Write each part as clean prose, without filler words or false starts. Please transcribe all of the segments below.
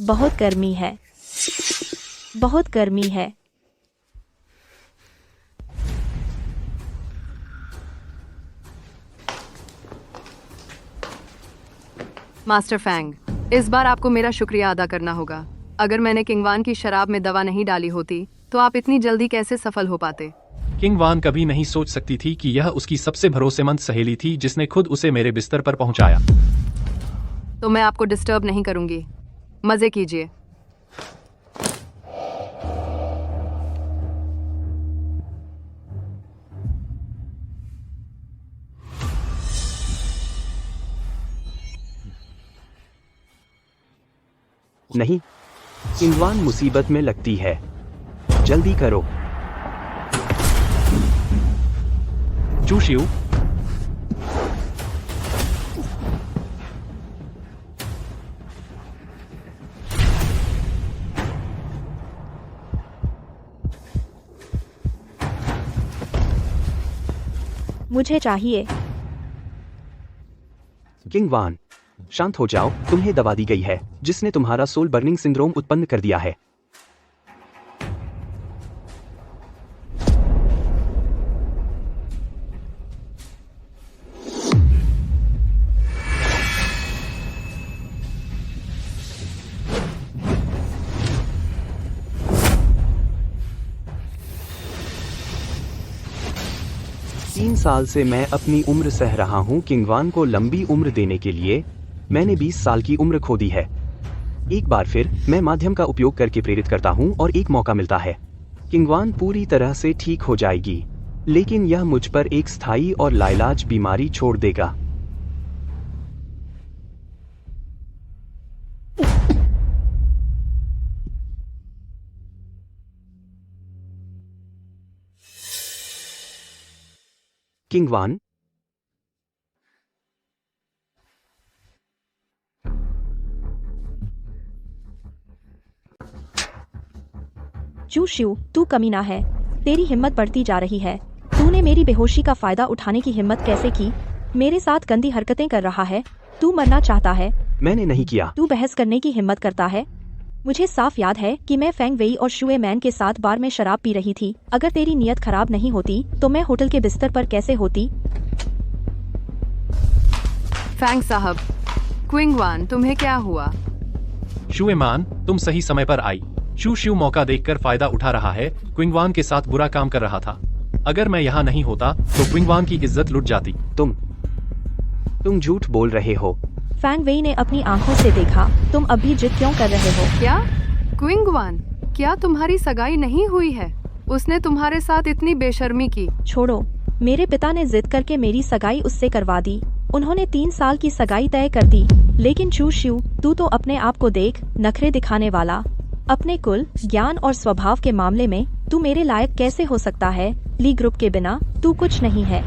बहुत गर्मी है। बहुत गर्मी है। मास्टर फैंग, इस बार आपको मेरा शुक्रिया अदा करना होगा। अगर मैंने किंगवान की शराब में दवा नहीं डाली होती तो आप इतनी जल्दी कैसे सफल हो पाते। किंगवान कभी नहीं सोच सकती थी कि यह उसकी सबसे भरोसेमंद सहेली थी जिसने खुद उसे मेरे बिस्तर पर पहुंचाया। तो मैं आपको डिस्टर्ब नहीं करूंगी, मजे कीजिए। नहीं, किंगवान मुसीबत में लगती है। जल्दी करो। चूशियू, मुझे चाहिए। किंगवान, शांत हो जाओ। तुम्हें दवा दी गई है जिसने तुम्हारा सोल बर्निंग सिंड्रोम उत्पन्न कर दिया है। तीन साल से मैं अपनी उम्र सह रहा हूँ। किंगवान को लंबी उम्र देने के लिए मैंने 20 साल की उम्र खो दी है। एक बार फिर मैं माध्यम का उपयोग करके प्रेरित करता हूँ और एक मौका मिलता है। किंगवान पूरी तरह से ठीक हो जाएगी, लेकिन यह मुझ पर एक स्थायी और लाइलाज बीमारी छोड़ देगा। किंगवान, चूशियू, तू कमीना है। तेरी हिम्मत बढ़ती जा रही है। तूने मेरी बेहोशी का फायदा उठाने की हिम्मत कैसे की? मेरे साथ गंदी हरकतें कर रहा है। तू मरना चाहता है। मैंने नहीं किया। तू बहस करने की हिम्मत करता है। मुझे साफ याद है कि मैं फेंग वेई और शुए मैन के साथ बार में शराब पी रही थी। अगर तेरी नीयत खराब नहीं होती तो मैं होटल के बिस्तर पर कैसे होती? फैंग साहब, क्विंगवान, तुम्हें क्या हुआ? शुएमान, तुम सही समय पर आई। चूशियू मौका देखकर फायदा उठा रहा है। क्विंगवान के साथ बुरा काम कर रहा था। अगर मैं यहाँ नहीं होता तो क्विंगवान की इज्जत लुट जाती। तुम झूठ बोल रहे हो। फैंग वेई ने अपनी आंखों से देखा। तुम अभी जिद क्यों कर रहे हो? क्या? क्विंगवान, क्या तुम्हारी सगाई नहीं हुई है? उसने तुम्हारे साथ इतनी बेशर्मी की। छोड़ो, मेरे पिता ने जिद करके मेरी सगाई उससे करवा दी। उन्होंने 3 साल की सगाई तय कर दी। लेकिन चूशियू, तू तो अपने आप को देख, नखरे दिखाने वाला। अपने कुल, ज्ञान और स्वभाव के मामले में तू मेरे लायक कैसे हो सकता है? ली ग्रुप के बिना तू कुछ नहीं है।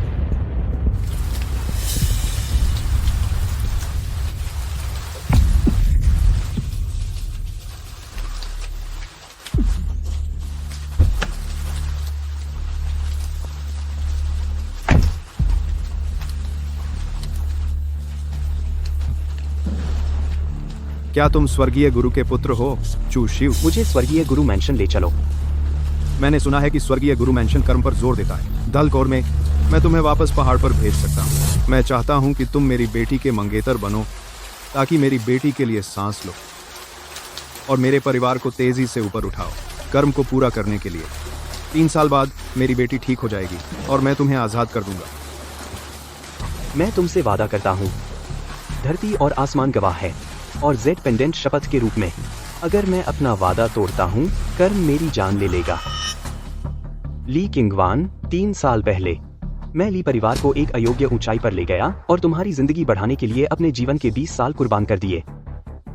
क्या तुम स्वर्गीय गुरु के पुत्र हो, चूशियू? मुझे स्वर्गीय गुरु मैंशन ले चलो। मैंने सुना है कि स्वर्गीय गुरु मैंशन कर्म पर जोर देता है। दलकौर में मैं तुम्हें वापस पहाड़ पर भेज सकता हूँ। मैं चाहता हूँ कि तुम मेरी बेटी के मंगेतर बनो ताकि मेरी बेटी के लिए सांस लो और मेरे परिवार को तेजी से ऊपर उठाओ कर्म को पूरा करने के लिए। 3 साल बाद मेरी बेटी ठीक हो जाएगी और मैं तुम्हें आज़ाद कर दूंगा। मैं तुमसे वादा करता हूँ, धरती और आसमान गवाह है, और जेड पेंडेंट शपथ के रूप में, अगर मैं अपना वादा तोड़ता हूँ, कर्म मेरी जान ले लेगा। ली किंगवान, 3 साल पहले मैं ली परिवार को एक अयोग्य ऊंचाई पर ले गया और तुम्हारी जिंदगी बढ़ाने के लिए अपने जीवन के 20 साल कुर्बान कर दिए।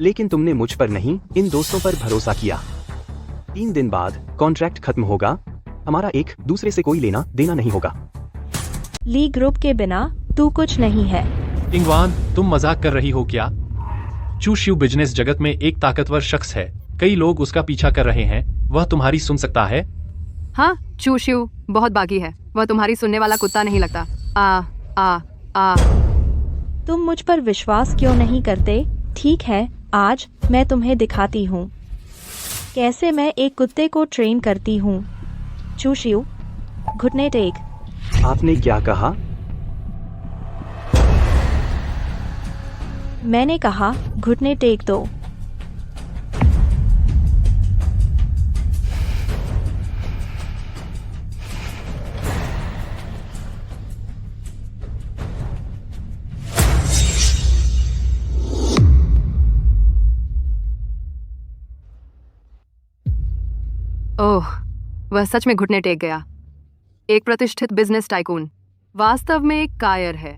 लेकिन तुमने मुझ पर नहीं, इन दोस्तों पर भरोसा किया। 3 दिन बाद कॉन्ट्रैक्ट खत्म होगा। हमारा एक दूसरे से कोई लेना देना नहीं होगा। ली ग्रुप के बिना तू कुछ नहीं है। किंगवान, तुम मजाक कर रही हो क्या? चूशियू बिजनेस जगत में एक ताकतवर शख्स है। कई लोग उसका पीछा कर रहे हैं। वह तुम्हारी सुन सकता है। हाँ, चूशियू बहुत बागी है। वह तुम्हारी सुनने वाला कुत्ता नहीं लगता। आ। तुम मुझ पर विश्वास क्यों नहीं करते? ठीक है, आज मैं तुम्हें दिखाती हूँ कैसे मैं एक कुत्ते को ट्रेन करती हूँ। चूशियू, घुटने टेक। आपने क्या कहा? मैंने कहा घुटने टेक दो। ओह, वह सच में घुटने टेक गया। एक प्रतिष्ठित बिजनेस टाइकून वास्तव में एक कायर है।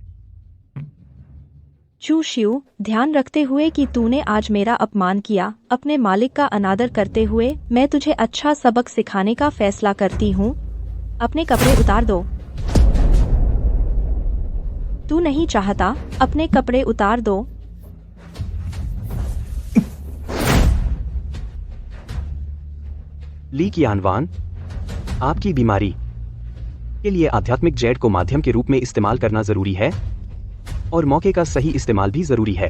चूशियू, ध्यान रखते हुए कि तूने आज मेरा अपमान किया, अपने मालिक का अनादर करते हुए मैं तुझे अच्छा सबक सिखाने का फैसला करती हूँ। अपने कपड़े उतार दो। तू नहीं चाहता, अपने कपड़े उतार दो। ली कियानवान, आपकी बीमारी के लिए आध्यात्मिक जेड को माध्यम के रूप में इस्तेमाल करना जरूरी है और मौके का सही इस्तेमाल भी जरूरी है।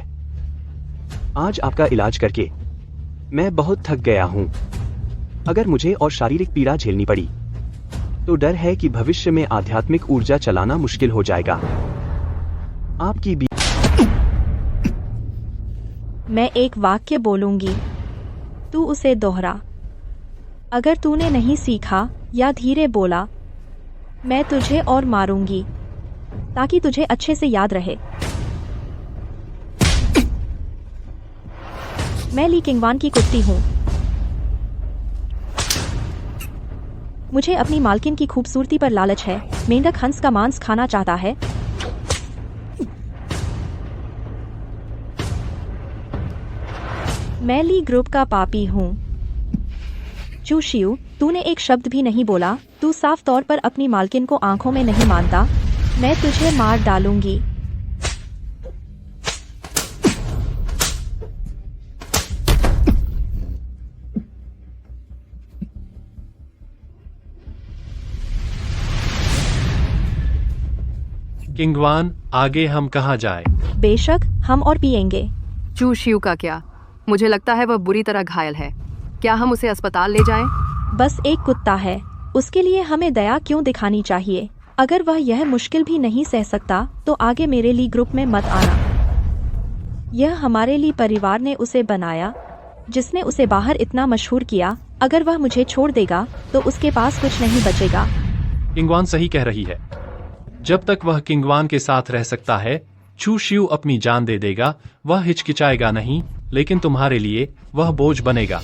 आज आपका इलाज करके मैं बहुत थक गया हूं। अगर मुझे और शारीरिक पीड़ा झेलनी पड़ी तो डर है कि भविष्य में आध्यात्मिक ऊर्जा चलाना मुश्किल हो जाएगा। आपकी मैं एक वाक्य बोलूंगी, तू उसे दोहरा। अगर तूने नहीं सीखा या धीरे बोला, मैं तुझे और मारूंगी ताकि तुझे अच्छे से याद रहे। मैं ली किंगवान की कुत्ती हूं। मुझे अपनी मालकिन की खूबसूरती पर लालच है। मेंढक हंस का मांस खाना चाहता है। मैं ली ग्रुप का पापी हूं। चूशियू, तूने एक शब्द भी नहीं बोला। तू साफ तौर पर अपनी मालकिन को आंखों में नहीं मानता। मैं तुझे मार डालूंगी। किंगवान, आगे हम कहाँ जाए? बेशक, हम और पिएंगे। चूशियू का क्या? मुझे लगता है वह बुरी तरह घायल है। क्या हम उसे अस्पताल ले जाएं? बस एक कुत्ता है, उसके लिए हमें दया क्यों दिखानी चाहिए? अगर वह यह मुश्किल भी नहीं सह सकता तो आगे मेरे ली ग्रुप में मत आना। यह हमारे ली परिवार ने उसे बनाया, जिसने उसे बाहर इतना मशहूर किया। अगर वह मुझे छोड़ देगा तो उसके पास कुछ नहीं बचेगा। किंगवान सही कह रही है। जब तक वह किंगवान के साथ रह सकता है, चूशियू अपनी जान दे देगा। वह हिचकिचाएगा नहीं, लेकिन तुम्हारे लिए वह बोझ बनेगा।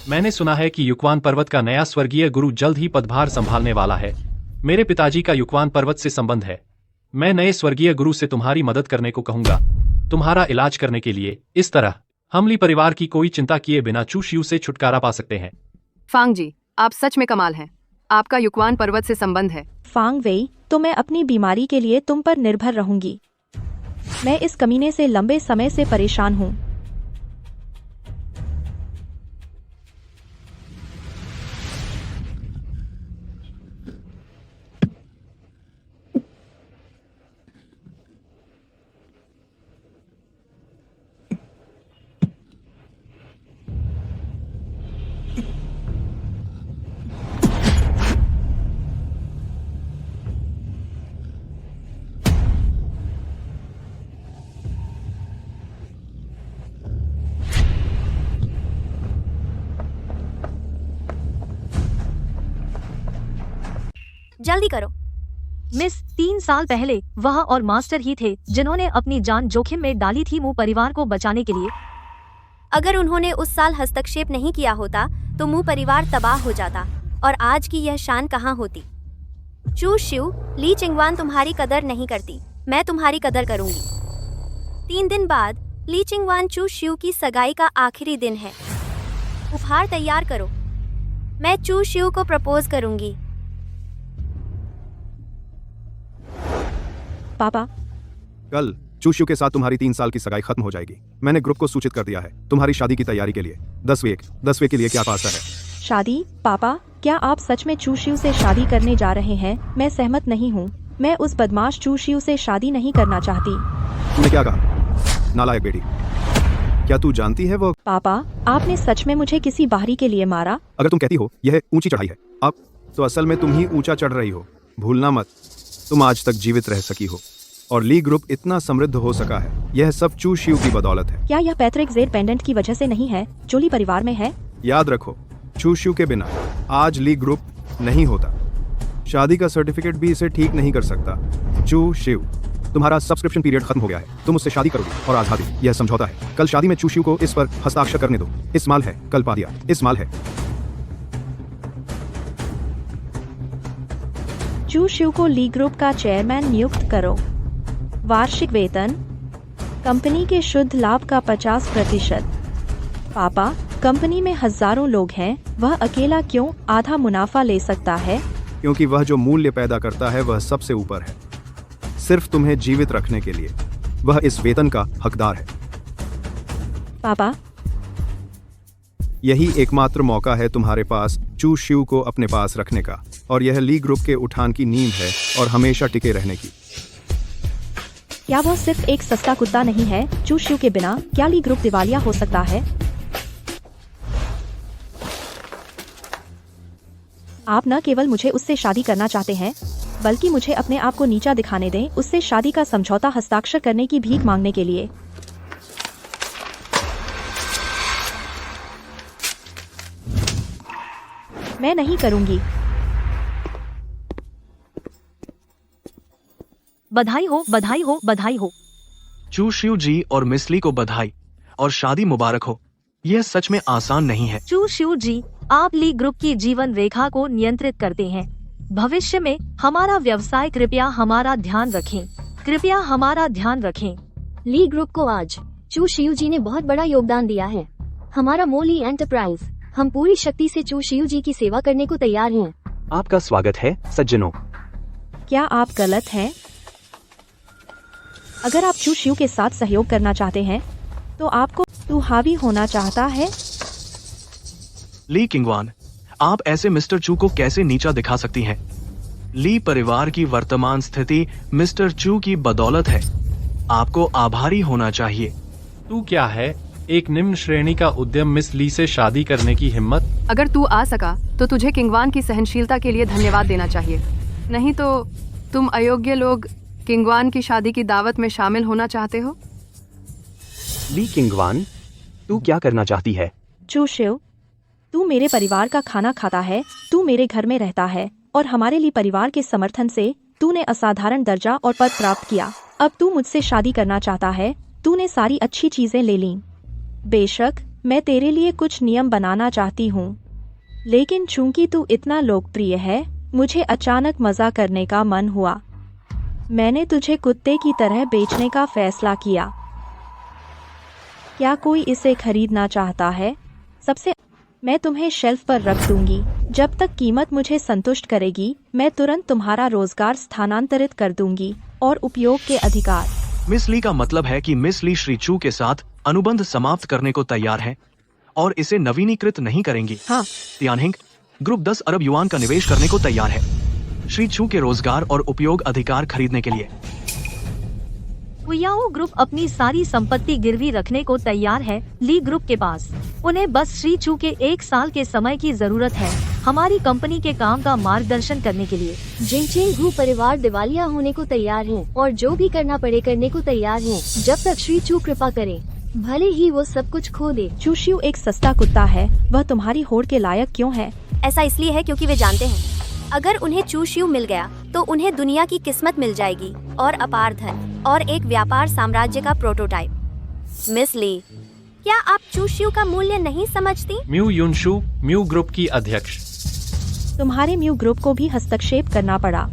मैंने सुना है कि युक्वान पर्वत का नया स्वर्गीय गुरु जल्द ही पदभार संभालने वाला है। मेरे पिताजी का युक्वान पर्वत से संबंध है। मैं नए स्वर्गीय गुरु से तुम्हारी मदद करने को कहूंगा, तुम्हारा इलाज करने के लिए। इस तरह हम ली परिवार की कोई चिंता किए बिना चूशियू से छुटकारा पा सकते हैं। फांग जी, आप सच में कमाल हैं। आपका युक्वान पर्वत से संबंध है। फांग वेई, तो मैं अपनी बीमारी के लिए तुम पर निर्भर रहूंगी। मैं इस कमीने से लंबे समय से परेशान हूँ। जल्दी करो मिस। 3 साल पहले वह और मास्टर ही थे जिन्होंने अपनी जान जोखिम में डाली थी मू परिवार को बचाने के लिए। अगर उन्होंने उस साल हस्तक्षेप नहीं किया होता तो मू परिवार तबाह हो जाता और आज की यह शान कहाँ होती। चूशियू, ली चिंगवान तुम्हारी कदर नहीं करती। मैं तुम्हारी कदर करूंगी। 3 दिन बाद ली चिंगवान चूशियू की सगाई का आखिरी दिन है। उपहार तैयार करो। मैं चूशियू को प्रपोज करूंगी। पापा, कल चूशियू के साथ तुम्हारी 3 साल की सगाई खत्म हो जाएगी। मैंने ग्रुप को सूचित कर दिया है तुम्हारी शादी की तैयारी के लिए। 10वें के लिए क्या पासा है? शादी? पापा, क्या आप सच में चूशियू से शादी करने जा रहे हैं? मैं सहमत नहीं हूँ। मैं उस बदमाश चूशियू से शादी नहीं करना चाहती। तूने क्या कहा? नालायक बेटी। क्या तू जानती है वो? पापा, आपने सच में मुझे किसी बाहरी के लिए मारा? अगर तुम कहती हो यह ऊंची चढ़ाई है अब, तो असल में तुम ही ऊंचा चढ़ रही हो। भूलना मत, तुम आज तक जीवित रह सकी हो और ली ग्रुप इतना समृद्ध हो सका है, यह सब चू शिव की बदौलत है। क्या यह पैट्रिक जेड पेंडेंट की वजह से नहीं है जो ली परिवार में है? याद रखो, चू शिव के बिना आज ली ग्रुप नहीं होता। शादी का सर्टिफिकेट भी इसे ठीक नहीं कर सकता। चू शिव, तुम्हारा सब्सक्रिप्शन पीरियड खत्म हो गया है। तुम उससे शादी करोगी और आजादी, यह समझौता है। कल शादी में चू शिव को इस पर हस्ताक्षर करने दो। इस्माल है, कल पा दिया, इस्माल है। चू शिव को ली ग्रुप का चेयरमैन नियुक्त करो। वार्षिक वेतन कंपनी के शुद्ध लाभ का 50%। पापा, कंपनी में हजारों लोग हैं, वह अकेला क्यों आधा मुनाफा ले सकता है? क्योंकि वह जो मूल्य पैदा करता है वह सबसे ऊपर है, सिर्फ तुम्हें जीवित रखने के लिए। वह इस वेतन का हकदार है। पापा, यही एकमात्र मौका है तुम्हारे पास चू शिव को अपने पास रखने का, और यह ली ग्रुप के उठान की नींव है और हमेशा टिके रहने की। क्या वह सिर्फ एक सस्ता कुत्ता नहीं है? चू शिव के बिना क्या ली ग्रुप दिवालिया हो सकता है? आप न केवल मुझे उससे शादी करना चाहते हैं, बल्कि मुझे अपने आप को नीचा दिखाने दें, उससे शादी का समझौता हस्ताक्षर करने की भीख मांगने के लिए। मैं नहीं करूंगी। बधाई हो, बधाई हो, बधाई हो। चू शिव जी और मिस ली को बधाई और शादी मुबारक हो। यह सच में आसान नहीं है। चू शिव जी, आप ली ग्रुप की जीवन रेखा को नियंत्रित करते हैं। भविष्य में हमारा व्यवसाय, कृपया हमारा ध्यान रखें, कृपया हमारा ध्यान रखें। ली ग्रुप को आज चू शिव जी ने बहुत बड़ा योगदान दिया है। हमारा मोली एंटरप्राइज, हम पूरी शक्ति से चू शिव जी की सेवा करने को तैयार हैं। आपका स्वागत है सज्जनों। क्या आप गलत हैं? अगर आप चू शिव के साथ सहयोग करना चाहते हैं, तो आपको तू हावी होना चाहता है। ली किंगवान, आप ऐसे मिस्टर चू को कैसे नीचा दिखा सकती हैं? ली परिवार की वर्तमान स्थिति मिस्टर चू की बदौलत है। आपको आभारी होना चाहिए। तू क्या है? एक निम्न श्रेणी का उद्यम मिस ली से शादी करने की हिम्मत? अगर तू आ सका तो तुझे किंगवान की सहनशीलता के लिए धन्यवाद देना चाहिए। नहीं तो तुम अयोग्य लोग किंगवान की शादी की दावत में शामिल होना चाहते हो। ली किंगवान, तू क्या करना चाहती है? चू शिव, तू मेरे परिवार का खाना खाता है, तू मेरे घर में रहता है, और हमारे लिए परिवार के समर्थन से तूने असाधारण दर्जा और पद प्राप्त किया। अब तू मुझसे शादी करना चाहता है। तूने सारी अच्छी चीजें ले लीं। बेशक मैं तेरे लिए कुछ नियम बनाना चाहती हूँ, लेकिन चूंकि तू इतना लोकप्रिय है, मुझे अचानक मजा करने का मन हुआ। मैंने तुझे कुत्ते की तरह बेचने का फैसला किया। क्या कोई इसे खरीदना चाहता है? सबसे मैं तुम्हें शेल्फ पर रख दूंगी। जब तक कीमत मुझे संतुष्ट करेगी, मैं तुरंत तुम्हारा रोजगार स्थानांतरित कर दूंगी और उपयोग के अधिकार। मिस ली का मतलब है कि मिस ली श्री चू के साथ अनुबंध समाप्त करने को तैयार है और इसे नवीनीकृत नहीं करेंगी। हाँ। तियानहिंग ग्रुप 10 अरब युआन का निवेश करने को तैयार है श्री चू के रोजगार और उपयोग अधिकार खरीदने के लिए। हुयाओ ग्रुप अपनी सारी संपत्ति गिरवी रखने को तैयार है ली ग्रुप के पास। उन्हें बस श्री चू के 1 साल के समय की जरूरत है हमारी कंपनी के काम का मार्गदर्शन करने के लिए। जिंगचेन ग्रुप परिवार दिवालिया होने को तैयार है और जो भी करना पड़े करने को तैयार है, जब तक श्री चू कृपा करे, भले ही वो सब कुछ खो दे। चू शिव एक सस्ता कुत्ता है, वह तुम्हारी होड़ के लायक क्यों है? ऐसा इसलिए है क्योंकि वे जानते हैं अगर उन्हें चू शिव मिल गया तो उन्हें दुनिया की किस्मत मिल जाएगी और अपार धन और एक व्यापार साम्राज्य का प्रोटोटाइप। मिस ली, क्या आप चू शिव का मूल्य नहीं समझती? म्यू युनशु, म्यू ग्रुप की अध्यक्ष। तुम्हारे म्यू ग्रुप को भी हस्तक्षेप करना पड़ा।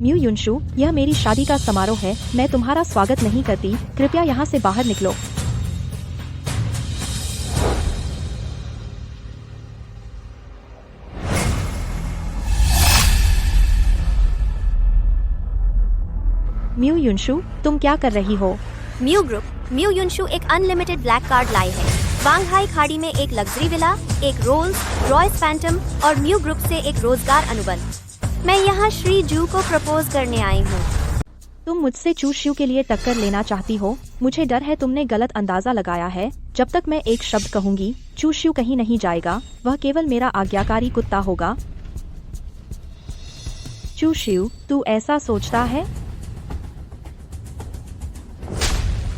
म्यू युनशु, यह मेरी शादी का समारोह है, मैं तुम्हारा स्वागत नहीं करती। कृपया यहाँ से बाहर निकलो। म्यू युनशु, तुम क्या कर रही हो? म्यू ग्रुप, म्यू युनशु एक अनलिमिटेड ब्लैक कार्ड लाई है। वांगहाई खाड़ी में एक लग्जरी विला, एक रोल्स रॉयस फैंटम और म्यू ग्रुप से एक रोजगार अनुबंध। मैं यहाँ श्री जू को प्रपोज करने आई हूँ। तुम मुझसे चू शिव के लिए टक्कर लेना चाहती हो? मुझे डर है तुमने गलत अंदाजा लगाया है। जब तक मैं एक शब्द कहूंगी, चू शिव कहीं नहीं जाएगा, वह केवल मेरा आज्ञाकारी कुत्ता होगा। चू शिव, तू ऐसा सोचता है?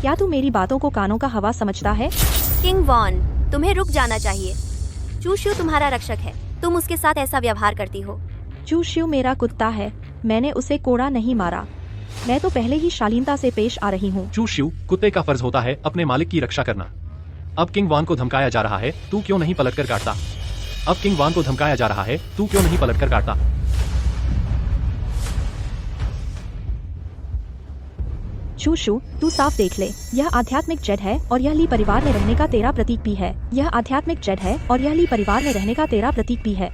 क्या तू मेरी बातों को कानों का हवा समझता है? किंग वॉन, तुम्हें रुक जाना चाहिए। चू शिव तुम्हारा रक्षक है, तुम उसके साथ ऐसा व्यवहार करती हो। चू शिव मेरा कुत्ता है, मैंने उसे कोड़ा नहीं मारा। मैं तो पहले ही शालीनता से पेश आ रही हूँ। चू शिव, कुत्ते का फर्ज होता है अपने मालिक की रक्षा करना। अब किंग वान को धमकाया जा रहा है, तू क्यों नहीं पलटकर काटता? अब किंग वान को धमकाया जा रहा है, तू क्यों नहीं पलटकर काटता? चू शिव, तू साफ देख ले, यह आध्यात्मिक जेड है और यह ली परिवार में रहने का तेरा प्रतीक भी है। यह आध्यात्मिक जेड है और यह ली परिवार में रहने का तेरा प्रतीक भी है।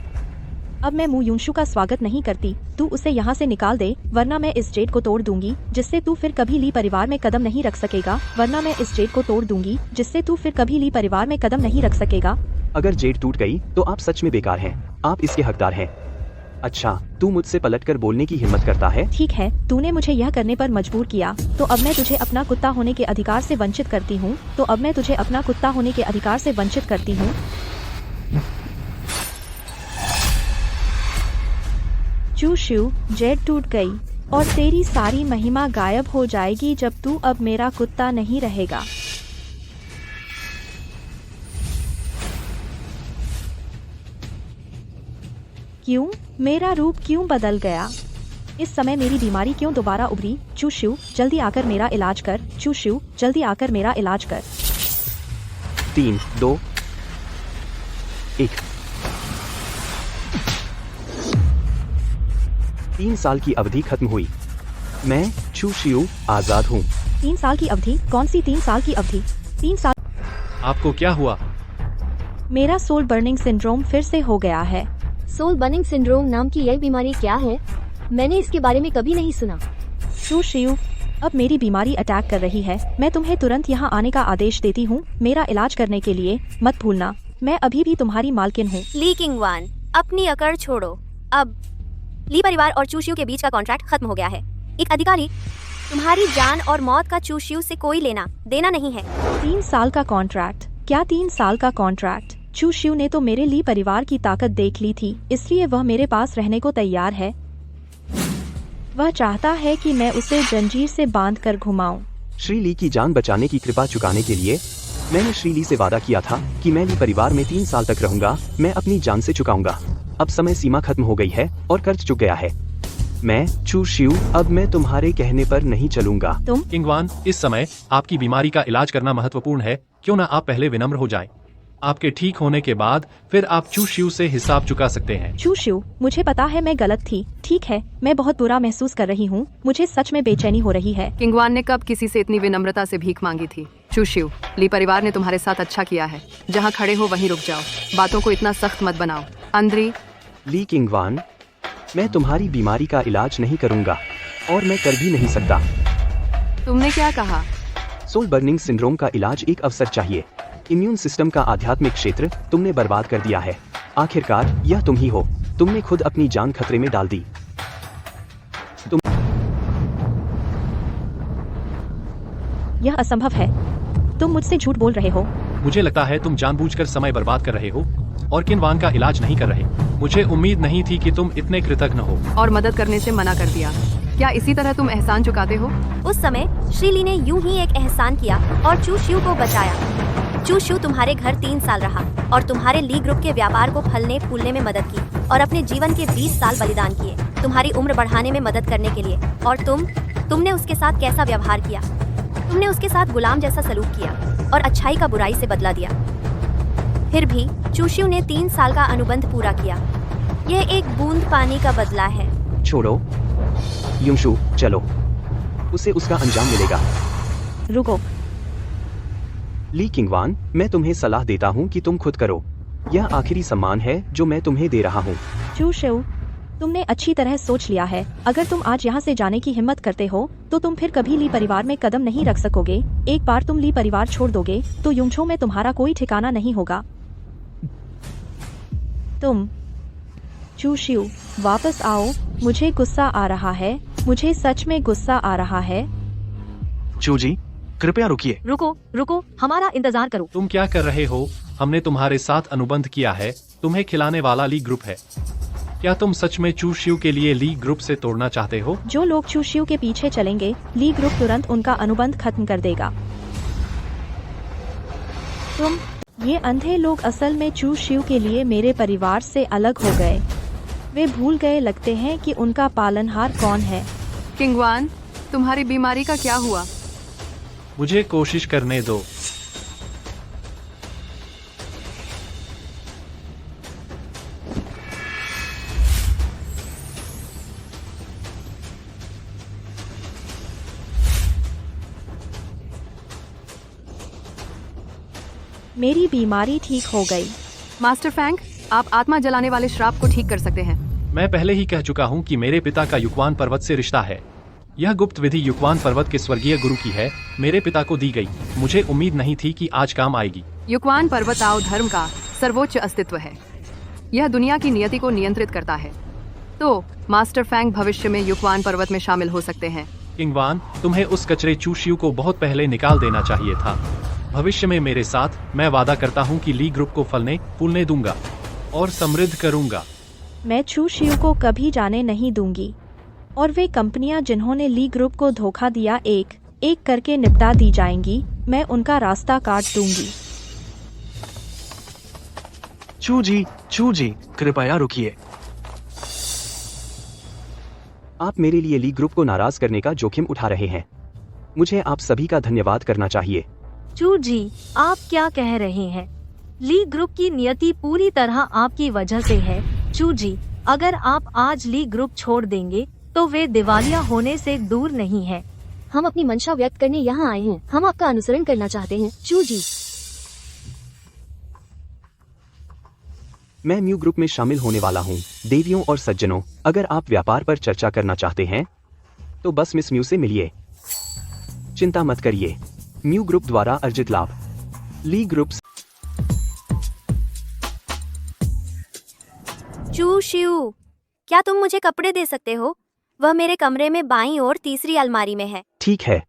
अब मैं मू यूंशु का स्वागत नहीं करती, तू उसे यहाँ से निकाल दे, वरना मैं इस जेड को तोड़ दूंगी, जिससे तू फिर कभी ली परिवार में कदम नहीं रख सकेगा। वरना मैं इस जेड को तोड़ दूंगी, जिससे तू फिर कभी ली परिवार में कदम नहीं रख सकेगा। अगर जेड टूट गई तो आप सच में बेकार हैं, आप इसके हकदार हैं। अच्छा, तू मुझसे पलटकर बोलने की हिम्मत करता है? ठीक है, तूने मुझे यह करने पर मजबूर किया, तो अब मैं तुझे अपना कुत्ता होने के अधिकार से वंचित करती हूँ। तो अब मैं तुझे अपना कुत्ता होने के अधिकार से वंचित करती हूँ। चू शिव, जेड टूट गई और तेरी सारी महिमा गायब हो जाएगी जब तू अब मेरा कुत्ता नहीं रहेगा। क्यों? मेरा रूप क्यों बदल गया? इस समय मेरी बीमारी क्यों दोबारा उभरी? चू शिव, जल्दी आकर मेरा इलाज कर। चू शिव, जल्दी आकर मेरा इलाज कर। 3, 2, 1। 3 साल की अवधि खत्म हुई। मैं चू शिव आजाद हूँ। 3 साल की अवधि? कौन सी 3 साल की अवधि? 3 साल? आपको क्या हुआ? मेरा सोल बर्निंग सिंड्रोम फिर से हो गया है। सोल बर्निंग सिंड्रोम नाम की यह बीमारी क्या है? मैंने इसके बारे में कभी नहीं सुना। चू शिव, अब मेरी बीमारी अटैक कर रही है। मैं तुम्हें तुरंत यहाँ आने का आदेश देती हूँ, मेरा इलाज करने के लिए। मत भूलना, मैं अभी भी तुम्हारी मालकिन हूँ। ली किंग वान, अपनी अकड़ छोड़ो। अब ली परिवार और चू शिव के बीच का कॉन्ट्रैक्ट खत्म हो गया है। एक अधिकारी, तुम्हारी जान और मौत का चू शिव से कोई लेना देना नहीं है। 3 साल का कॉन्ट्रैक्ट? क्या 3 साल का कॉन्ट्रैक्ट? चू शिव ने तो मेरे ली परिवार की ताकत देख ली थी, इसलिए वह मेरे पास रहने को तैयार है। वह चाहता है कि मैं उसे जंजीर से बांधकर घुमाऊं। श्री ली की जान बचाने की कृपा चुकाने के लिए मैंने श्री ली से वादा किया था कि मैं ली परिवार में 3 साल तक रहूंगा। मैं अपनी जान से चुकाऊंगा। अब समय सीमा खत्म हो गई है और कर्ज चुक गया है। मैं चू शिव, अब मैं तुम्हारे कहने पर नहीं चलूंगा। तुम? किंग वान, इस समय आपकी बीमारी का इलाज करना महत्वपूर्ण है। क्यों ना आप पहले विनम्र हो जाएं? आपके ठीक होने के बाद फिर आप चू शिव से हिसाब चुका सकते हैं। चू शिव, मुझे पता है मैं गलत थी। ठीक है, मैं बहुत बुरा महसूस कर रही हूँ। मुझे सच में बेचैनी हो रही है। किंग वान ने कब किसी से इतनी विनम्रता से भीख मांगी थी? चू शिव, ली परिवार ने तुम्हारे साथ अच्छा किया है। जहाँ खड़े हो वहीं रुक जाओ, बातों को इतना सख्त मत बनाओ। अंद्री, ली किंग वान, मैं तुम्हारी बीमारी का इलाज नहीं करूंगा और मैं कर भी नहीं सकता। तुमने क्या कहा? सोल बर्निंग सिंड्रोम का इलाज एक अवसर चाहिए। इम्यून सिस्टम का आध्यात्मिक क्षेत्र तुमने बर्बाद कर दिया है। आखिरकार यह तुम ही हो। तुमने खुद अपनी जान खतरे में डाल दी। यह असंभव है। तुम मुझसे झूठ बोल रहे हो। मुझे लगता है तुम जानबूझकर समय बर्बाद कर रहे हो और किंग वान का इलाज नहीं कर रहे। मुझे उम्मीद नहीं थी कि तुम इतने कृतज्ञ हो। और मदद करने से मना कर दिया। क्या इसी तरह तुम एहसान चुकाते हो? उस समय श्रीली ने यूं ही एक एहसान किया और चू शिव को बचाया। चू शिव तुम्हारे घर 3 साल रहा और तुम्हारे ली ग्रुप के व्यापार को फलने फूलने में मदद की और अपने जीवन के 20 साल बलिदान किए तुम्हारी उम्र बढ़ाने में मदद करने के लिए। और तुमने उसके साथ कैसा व्यवहार किया? तुमने उसके साथ गुलाम जैसा सलूक किया और अच्छाई का बुराई से बदला दिया। फिर भी चू शिव ने 3 साल का अनुबंध पूरा किया। यह एक बूंद पानी का बदला है। छोड़ो यूंशु, चलो, उसे उसका अंजाम मिलेगा। रुको। ली किंग वान, मैं तुम्हें सलाह देता हूँ कि तुम खुद करो। यह आखिरी सम्मान है जो मैं तुम्हें दे रहा हूँ। चू शिव, तुमने अच्छी तरह सोच लिया है। अगर तुम आज यहाँ से जाने की हिम्मत करते हो तो तुम फिर कभी ली परिवार में कदम नहीं रख सकोगे। एक बार तुम ली परिवार छोड़ दोगे तो यूंशो में तुम्हारा कोई ठिकाना नहीं होगा। तुम चू शिव, वापस आओ। मुझे गुस्सा आ रहा है। मुझे सच में गुस्सा आ रहा है। चू जी, कृपया रुकिए। रुको रुको, हमारा इंतजार करो। तुम क्या कर रहे हो? हमने तुम्हारे साथ अनुबंध किया है, तुम्हें खिलाने वाला ली ग्रुप है। क्या तुम सच में चू शियू के लिए ली ग्रुप से तोड़ना चाहते हो? जो लोग चू शियू के पीछे चलेंगे, ली ग्रुप तुरंत उनका अनुबंध खत्म कर देगा। ये अंधे लोग असल में चू शियू के लिए मेरे परिवार से अलग हो गए। वे भूल गए लगते हैं कि उनका पालनहार कौन है। किंगवान, तुम्हारी बीमारी का क्या हुआ? मुझे कोशिश करने दो। मेरी बीमारी ठीक हो गई। मास्टर फैंग, आप आत्मा जलाने वाले श्राप को ठीक कर सकते हैं। मैं पहले ही कह चुका हूँ कि मेरे पिता का युक्वान पर्वत से रिश्ता है। यह गुप्त विधि युक्वान पर्वत के स्वर्गीय गुरु की है, मेरे पिता को दी गई। मुझे उम्मीद नहीं थी कि आज काम आएगी। युक्वान पर्वत आओ धर्म का सर्वोच्च अस्तित्व है। यह दुनिया की नियति को नियंत्रित करता है। तो मास्टर फैंग भविष्य में युक्वान पर्वत में शामिल हो सकते हैं। किंगवान, तुम्हें उस कचरे चू शियू को बहुत पहले निकाल देना चाहिए था। भविष्य में मेरे साथ, मैं वादा करता हूँ कि ली ग्रुप को फलने फूलने दूंगा और समृद्ध करूंगा। मैं चू शियू को कभी जाने नहीं दूंगी और वे कंपनियां जिन्होंने ली ग्रुप को धोखा दिया एक एक करके निपटा दी जाएंगी। मैं उनका रास्ता काट दूंगी। चू जी, कृपया रुकिए। आप मेरे लिए ली ग्रुप को नाराज करने का जोखिम उठा रहे हैं। मुझे आप सभी का धन्यवाद करना चाहिए। चू जी, आप क्या कह रहे हैं? ली ग्रुप की नियति पूरी तरह आपकी वजह से है। चू जी, अगर आप आज ली ग्रुप छोड़ देंगे तो वे दिवालिया होने से दूर नहीं है। हम अपनी मंशा व्यक्त करने यहाँ आए हैं। हम आपका अनुसरण करना चाहते हैं, चू जी। मैं म्यू ग्रुप में शामिल होने वाला हूँ। देवियों और सज्जनों, अगर आप व्यापार पर चर्चा करना चाहते हैं तो बस मिस म्यू से मिलिए। चिंता मत करिए। म्यू ग्रुप द्वारा अर्जित लाभ। ली ग्रुप। चू शियू, क्या तुम मुझे कपड़े दे सकते हो? वह मेरे कमरे में बाईं ओर तीसरी अलमारी में है। ठीक है।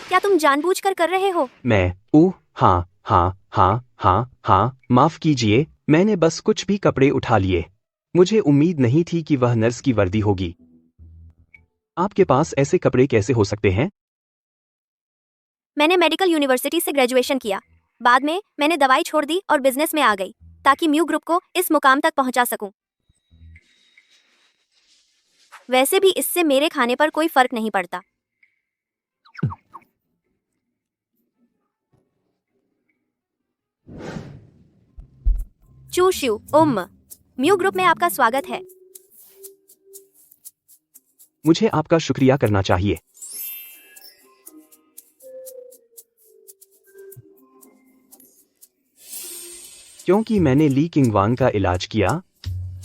क्या तुम जानबूझकर कर रहे हो? हाँ, माफ कीजिए, मैंने बस कुछ भी कपड़े उठा लिए। मुझे उम्मीद नहीं थी कि वह नर्स की वर्दी होगी। आपके पास ऐसे कपड़े कैसे हो सकते हैं? मैंने मेडिकल यूनिवर्सिटी से ग्रेजुएशन किया। बाद में मैंने दवाई छोड़ दी और बिजनेस में आ गई ताकि म्यू ग्रुप को इस मुकाम तक पहुंचा सकूं। वैसे भी इससे मेरे खाने पर कोई फर्क नहीं पड़ता। चू शियू, म्यू ग्रुप में आपका स्वागत है। मुझे आपका शुक्रिया करना चाहिए। क्योंकि मैंने ली किंगवान का इलाज किया,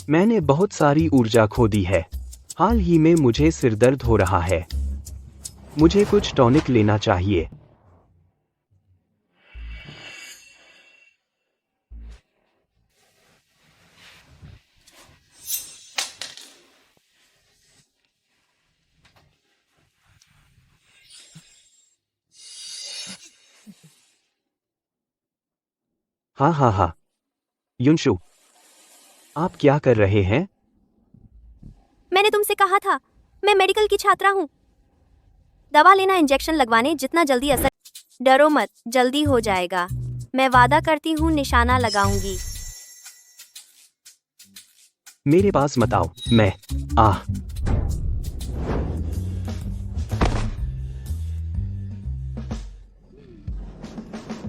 मैंने बहुत सारी ऊर्जा खो दी है। हाल ही में मुझे सिरदर्द हो रहा है। मुझे कुछ टॉनिक लेना चाहिए। हाँ। युनशु, आप क्या कर रहे हैं? मैंने तुमसे कहा था, मैं मेडिकल की छात्रा हूँ। दवा लेना, इंजेक्शन लगवाने जितना जल्दी असर। डरो मत, जल्दी हो जाएगा। मैं वादा करती हूँ, निशाना लगाऊंगी। मेरे पास मत आओ। मैं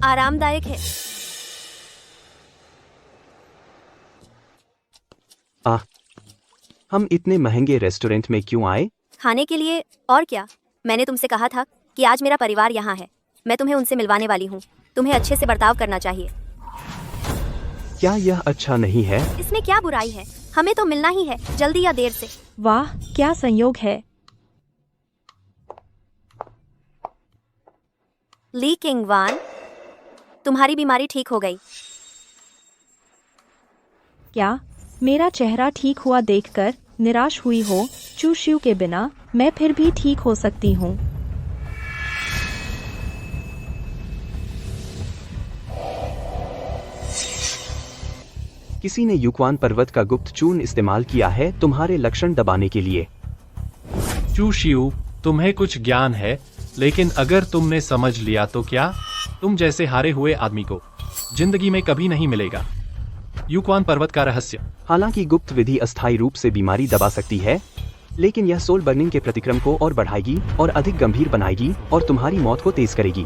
आरामदायक है। हम इतने महंगे रेस्टोरेंट में क्यों आए? खाने के लिए, और क्या। मैंने तुमसे कहा था कि आज मेरा परिवार यहाँ है। मैं तुम्हें उनसे मिलवाने वाली हूँ। तुम्हें अच्छे से बर्ताव करना चाहिए। क्या यह अच्छा नहीं है? इसमें क्या बुराई है? हमें तो मिलना ही है, जल्दी या देर से। वाह, क्या संयोग है। ली किंगवान, तुम्हारी बीमारी ठीक हो गई। क्या मेरा चेहरा ठीक हुआ देखकर निराश हुई हो? चू शियू के बिना मैं फिर भी ठीक हो सकती हूँ। किसी ने युक्वान पर्वत का गुप्त चूर्ण इस्तेमाल किया है तुम्हारे लक्षण दबाने के लिए। चू शियू, तुम्हें कुछ ज्ञान है, लेकिन अगर तुमने समझ लिया तो क्या? तुम जैसे हारे हुए आदमी को जिंदगी में कभी नहीं मिलेगा। युक्वान पर्वत का रहस्य। हालांकि गुप्त विधि अस्थायी रूप से बीमारी दबा सकती है, लेकिन यह सोल बर्निंग के प्रतिक्रम को और बढ़ाएगी और अधिक गंभीर बनाएगी और तुम्हारी मौत को तेज करेगी।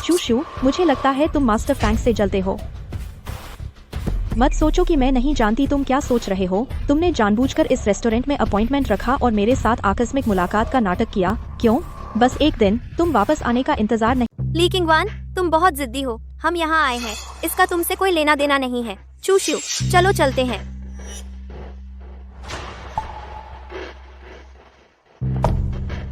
चू शियू, मुझे लगता है तुम मास्टर फैंग से जलते हो। मत सोचो कि मैं नहीं जानती तुम क्या सोच रहे हो। तुमने जानबूझकर इस रेस्टोरेंट में अपॉइंटमेंट रखा और मेरे साथ आकस्मिक मुलाकात का नाटक किया। क्यों? बस एक दिन तुम वापस आने का इंतजार नहीं। ली किंगवान, तुम बहुत जिद्दी हो। हम यहाँ आए हैं, इसका तुमसे कोई लेना देना नहीं है। चू शियू, चलो चलते हैं।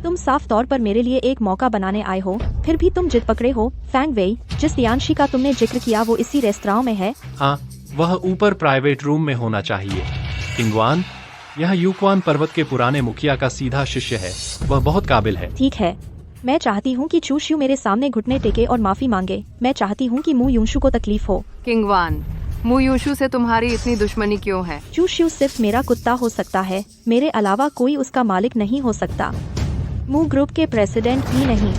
तुम साफ तौर पर मेरे लिए एक मौका बनाने आए हो, फिर भी तुम जिद पकड़े हो। फैंग वेई, जिस तियानशी का तुमने जिक्र किया वो इसी रेस्तरां में है। हाँ, वह ऊपर प्राइवेट रूम में होना चाहिए। किंगवान, यह युक्वान पर्वत के पुराने मुखिया का सीधा शिष्य है। वह बहुत काबिल है। ठीक है, मैं चाहती हूँ कि चू शियू मेरे सामने घुटने टेके और माफी मांगे। मैं चाहती हूँ कि मू युंशु को तकलीफ हो। किंगवान, मू यूशु से तुम्हारी इतनी दुश्मनी क्यों है? चू शियू सिर्फ मेरा कुत्ता हो सकता है, मेरे अलावा कोई उसका मालिक नहीं हो सकता। मू ग्रुप के प्रेसिडेंट भी नहीं।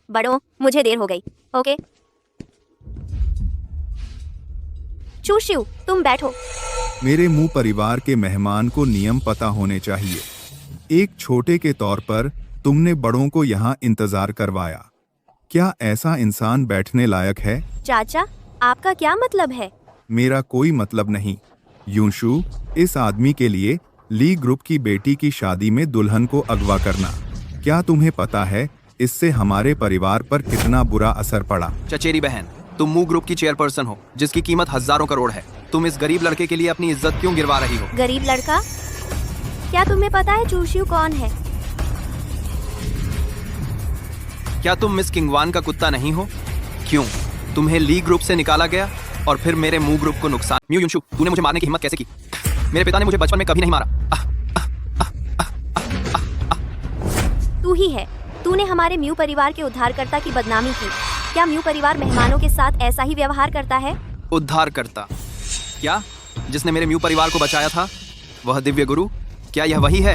बड़ों, मुझे देर हो गई। ओके चू शियू, तुम बैठो। मेरे मुंह परिवार के मेहमान को नियम पता होने चाहिए। एक छोटे के तौर पर तुमने बड़ों को यहाँ इंतजार करवाया। क्या ऐसा इंसान बैठने लायक है? चाचा, आपका क्या मतलब है? मेरा कोई मतलब नहीं। यूशु, इस आदमी के लिए ली ग्रुप की बेटी की शादी में दुल्हन को अगवा करना, क्या तुम्हें पता है इससे हमारे परिवार पर कितना बुरा असर पड़ा? चचेरी बहन, तुम मू ग्रुप की चेयरपर्सन हो, जिसकी कीमत हजारों करोड़ है। तुम इस गरीब लड़के के लिए अपनी इज्जत क्यों गिरवा रही हो? गरीब लड़का? क्या तुम्हें पता है चू शियू कौन है? क्या तुम मिस किंगवान का कुत्ता नहीं हो? क्यों तुम्हें ली ग्रुप से निकाला गया और फिर मेरे मू ग्रुप को नुकसान? म्यू युनशु, तूने मुझे मारने की हिम्मत कैसे की? मेरे पिता ने मुझे बचपन में कभी नहीं मारा। तू ही है। तूने हमारे म्यू परिवार के उद्धारकर्ता की बदनामी की। क्या म्यू परिवार मेहमानों के साथ ऐसा ही व्यवहार करता है? उद्धारकर्ता? क्या? जिसने मेरे म्यू परिवार को बचाया था, वह दिव्य गुरु? क्या यह वही है?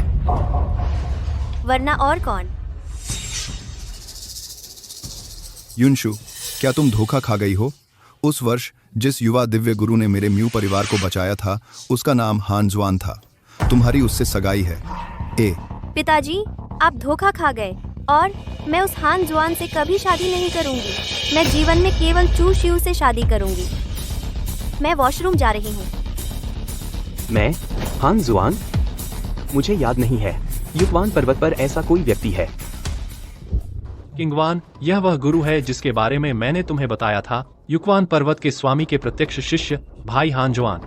वरना और कौन? युनशु, क्या तुम धोखा खा गई हो? उस वर्ष जिस युवा दिव्य गुरु ने मेरे म्यू परिवार को बचाया था, उसका नाम हान जुआन था। तुम्हारी उससे सगाई है। पिताजी, आप धोखा खा गए और मैं उस हान जुआन से कभी शादी नहीं करूंगी। मैं जीवन में केवल चू शियू से शादी करूंगी। मैं वॉशरूम जा रही हूँ। मैं? हान जुआन? मुझे याद नहीं है। युक्वान पर्वत पर ऐसा कोई व्यक्ति है? किंगवान, यह वह गुरु है जिसके बारे में मैंने तुम्हें बताया था। युक्वान पर्वत के स्वामी के प्रत्यक्ष शिष्य भाई हान जुआन।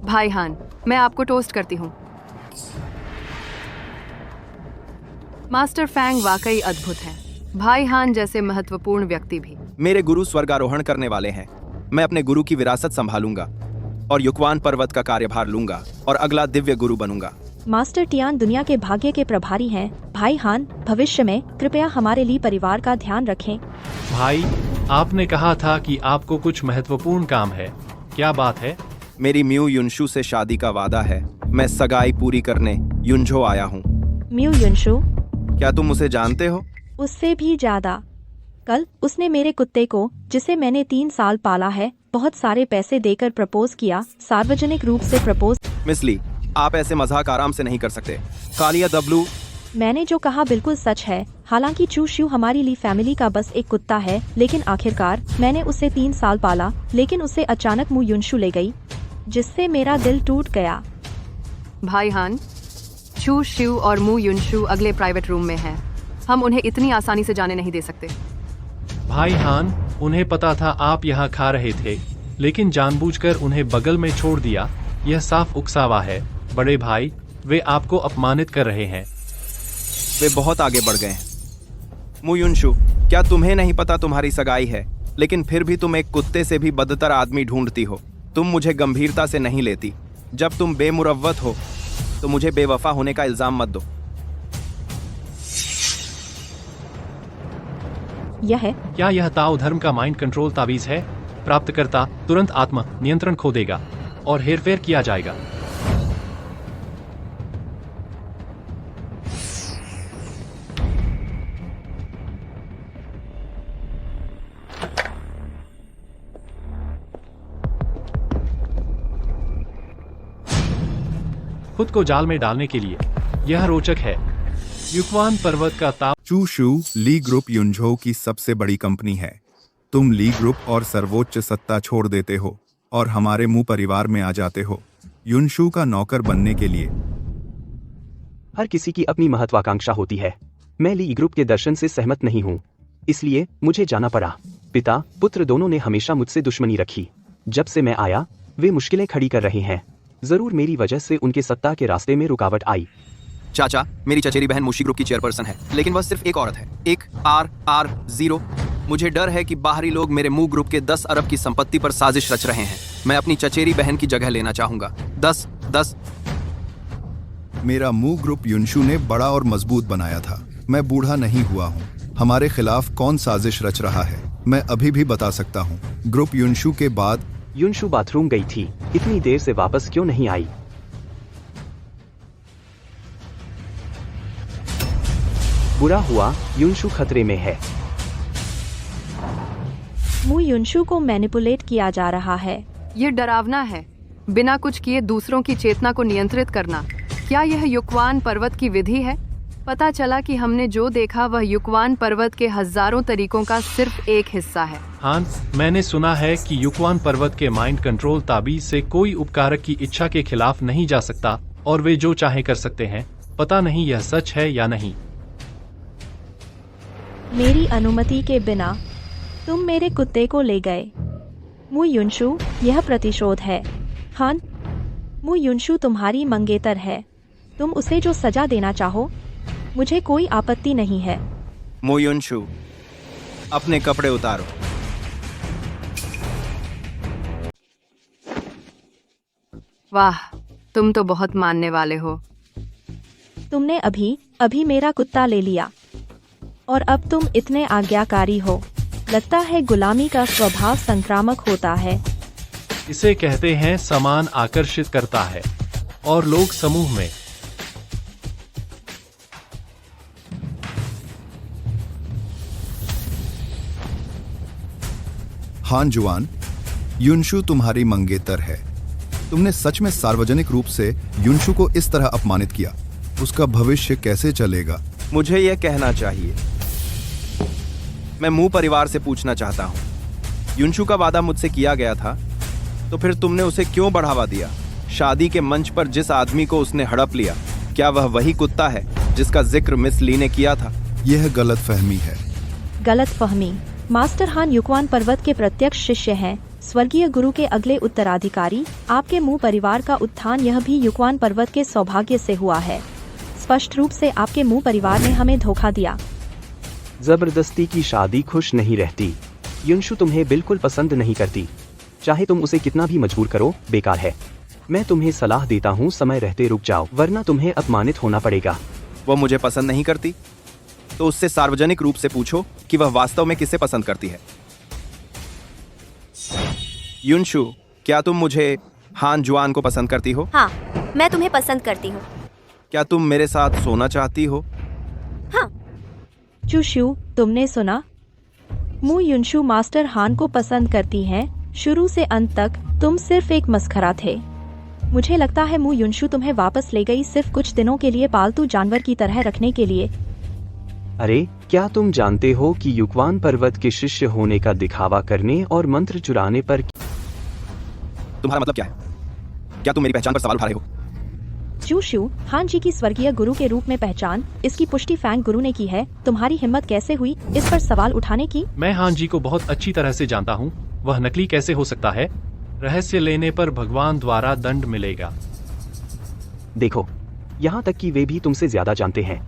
भाई हान, मैं आपको टोस्ट करती हूँ। मास्टर फैंग वाकई अद्भुत हैं। भाई हान जैसे महत्वपूर्ण व्यक्ति भी। मेरे गुरु स्वर्गारोहण करने वाले हैं। मैं अपने गुरु की विरासत संभालूंगा और युक्वान पर्वत का कार्यभार लूंगा और अगला दिव्य गुरु बनूंगा। मास्टर टियान दुनिया के भाग्य के प्रभारी हैं। भाई हान, भविष्य में कृपया हमारे ली परिवार का ध्यान रखें। भाई, आपने कहा था कि आपको कुछ महत्वपूर्ण काम है। क्या बात है? मेरी म्यू युनशु से शादी का वादा है। मैं सगाई पूरी करने युनझो आया हूँ। म्यू युनशु? क्या तुम उसे जानते हो? उससे भी ज्यादा। कल उसने मेरे कुत्ते को, जिसे मैंने 3 साल पाला है, बहुत सारे पैसे देकर प्रपोज किया। सार्वजनिक रूप से प्रपोज। मिस ली, आप ऐसे मजाक आराम से नहीं कर सकते। कालिया दबलू, मैंने जो कहा बिल्कुल सच है। हालांकि चू शिउ हमारी ली फैमिली का बस एक कुत्ता है, लेकिन आखिरकार मैंने उसे 3 साल पाला, लेकिन उसे अचानक मू युनशु ले गई, जिससे मेरा दिल टूट गया। भाई हान, चू शिउ और मू युनशु अगले प्राइवेट रूम में हैं। हम उन्हें इतनी आसानी से जाने नहीं दे सकते। भाई हान, उन्हें पता था आप यहाँ खा रहे थे, लेकिन जानबूझकर उन्हें बगल में छोड़ दिया। यह साफ उकसावा है। बड़े भाई, वे आपको अपमानित कर रहे हैं। वे बहुत आगे बढ़ गए हैं। मू युनशु, क्या तुम्हें नहीं पता तुम्हारी सगाई है, लेकिन फिर भी तुम एक कुत्ते से भी बदतर आदमी ढूंढती हो। तुम मुझे गंभीरता से नहीं लेती। जब तुम बेमुरव्वत हो तो मुझे बेवफा होने का इल्जाम मत दो। यह है क्या यह ताओ धर्म का माइंड कंट्रोल तावीज है? प्राप्तकर्ता तुरंत आत्मा नियंत्रण खो देगा और हेरफेर किया जाएगा। खुद को जाल में डालने के लिए यह रोचक है। युक्वान पर्वत का ताप चू शिउ ली ग्रुप युनझो की सबसे बड़ी कंपनी है। तुम ली ग्रुप और सर्वोच्च सत्ता छोड़ देते हो और हमारे मुंह परिवार में आ जाते हो युनशु का नौकर बनने के लिए। हर किसी की अपनी महत्वाकांक्षा होती है। मैं ली ग्रुप के दर्शन से सहमत नहीं हूँ, इसलिए मुझे जाना पड़ा। पिता पुत्र दोनों ने हमेशा मुझसे दुश्मनी रखी। जब से मैं आया, वे मुश्किलें खड़ी कर रहे हैं। जरूर मेरी वजह से उनके सत्ता के रास्ते में रुकावट आई। चाचा, मेरी चचेरी बहन मुशी ग्रुप की चेयरपर्सन है, लेकिन वह सिर्फ एक औरत है, एक RR0। मुझे डर है कि बाहरी लोग मेरे मू ग्रुप के 10 अरब की संपत्ति पर साजिश रच रहे हैं। मैं अपनी चचेरी बहन की जगह लेना चाहूंगा। 10। मेरा मू ग्रुप युनशु ने बड़ा और मजबूत बनाया था। मैं बूढ़ा नहीं हुआ हूँ। हमारे खिलाफ कौन साजिश रच रहा है, मैं अभी भी बता सकता हूँ। ग्रुप युनशु के बाद युनशु बाथरूम गई थी। इतनी देर से वापस क्यों नहीं आई? बुरा हुआ, युनशु खतरे में है। मू युनशु को मैनिपुलेट किया जा रहा है। ये डरावना है, बिना कुछ किए दूसरों की चेतना को नियंत्रित करना। क्या यह युक्वान पर्वत की विधि है? पता चला कि हमने जो देखा वह युक्वान पर्वत के हजारों तरीकों का सिर्फ एक हिस्सा है। हान, मैंने सुना है कि युक्वान पर्वत के माइंड कंट्रोल ताबीज से कोई उपकारक की इच्छा के खिलाफ नहीं जा सकता और वे जो चाहे कर सकते हैं। पता नहीं यह सच है या नहीं। मेरी अनुमति के बिना तुम मेरे कुत्ते को ले गए। मू युनशु, यह प्रतिशोध है। हान, मू युनशु तुम्हारी मंगेतर है। तुम उसे जो सजा देना चाहो, मुझे कोई आपत्ति नहीं है। मू युनशु, अपने कपड़े उतारो। वाह, तुम तो बहुत मानने वाले हो। तुमने अभी मेरा कुत्ता ले लिया और अब तुम इतने आज्ञाकारी हो। लगता है गुलामी का स्वभाव संक्रामक होता है। इसे कहते हैं समान आकर्षित करता है और लोग समूह में। हान जुआन, युनशु तुम्हारी मंगेतर है। तुमने सच में सार्वजनिक रूप से युनशु को इस तरह अपमानित किया। उसका भविष्य कैसे चलेगा? मुझे यह कहना चाहिए। मैं मू परिवार से पूछना चाहता हूँ, युनशु का वादा मुझसे किया गया था, तो फिर तुमने उसे क्यों बढ़ावा दिया? शादी के मंच पर जिस आदमी को उसने हड़प लिया, क्या वह वही कुत्ता है जिसका जिक्र मिस ली ने किया था? यह गलतफहमी है। गलतफहमी। मास्टर हान युक्वान पर्वत के प्रत्यक्ष शिष्य हैं, स्वर्गीय गुरु के अगले उत्तराधिकारी। आपके मू परिवार का उत्थान यह भी युक्वान पर्वत के सौभाग्य से हुआ है। स्पष्ट रूप से आपके मू परिवार ने हमें धोखा दिया। जबरदस्ती की शादी खुश नहीं रहती। युनशु तुम्हें बिल्कुल पसंद नहीं करती। चाहे तुम उसे कितना भी मजबूर करो, बेकार है। मैं तुम्हें सलाह देता हूँ, समय रहते रुक जाओ, वरना तुम्हें अपमानित होना पड़ेगा। वह मुझे पसंद नहीं करती, तो उससे सार्वजनिक रूप से पूछो कि वह वास्तव में किसे पसंद करती है। युनशु, क्या तुम मुझे हान जुआन को पसंद करती हो? हाँ, मैं तुम्हें पसंद करती हूँ। क्या तुम मेरे साथ सोना चाहती हो? हाँ। चू शिउ, तुमने सुना? मू युनशु मास्टर हान को पसंद करती हैं। शुरू से अंत तक तुम सिर्फ एक मस्खरा थे। मुझे लगता है मू युनशु तुम्हें वापस ले गई सिर्फ कुछ दिनों के लिए पालतू जानवर की तरह रखने के लिए। अरे क्या तुम जानते हो कि युक्वान पर्वत के शिष्य होने का दिखावा करने और मंत्र चुराने पर तुम्हारा मतलब क्या है? क्या तुम मेरी पहचान पर सवाल उठा रहे हो? चू शिउ, हान जी की स्वर्गीय गुरु के रूप में पहचान, इसकी पुष्टि फैंग गुरु ने की है। तुम्हारी हिम्मत कैसे हुई इस पर सवाल उठाने की? मैं हान जी को बहुत अच्छी तरह से जानता हूँ। वह नकली कैसे हो सकता है? रहस्य लेने पर भगवान द्वारा दंड मिलेगा। देखो, यहाँ तक कि वे भी तुमसे ज्यादा जानते हैं।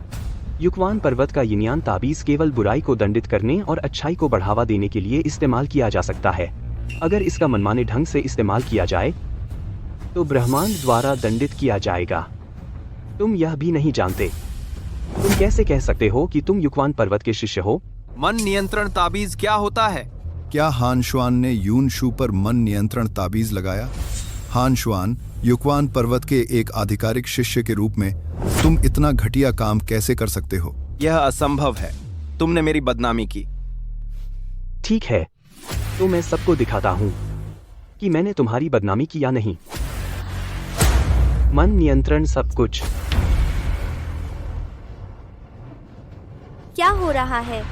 युक्वान पर्वत का यिनयान ताबीज केवल बुराई को दंडित करने और अच्छाई को बढ़ावा देने के लिए इस्तेमाल किया जा सकता है। अगर इसका मनमाने ढंग से इस्तेमाल किया जाए तो ब्रह्मांड द्वारा दंडित किया जाएगा। तुम यह भी नहीं जानते। तुम कैसे कह सकते हो कि तुम युक्वान पर्वत के शिष्य हो? मन नियंत्रण ताबीज क्या होता है? क्या हान शुआन ने यूनशू पर मन नियंत्रण ताबीज लगाया? हान शुआन, युक्वान पर्वत के एक आधिकारिक शिष्य के रूप में तुम इतना घटिया काम कैसे कर सकते हो? यह असंभव है। तुमने मेरी बदनामी की। ठीक है, तो मैं सबको दिखाता हूँ कि मैंने तुम्हारी बदनामी की या नहीं। मन नियंत्रण सब कुछ। क्या हो रहा है?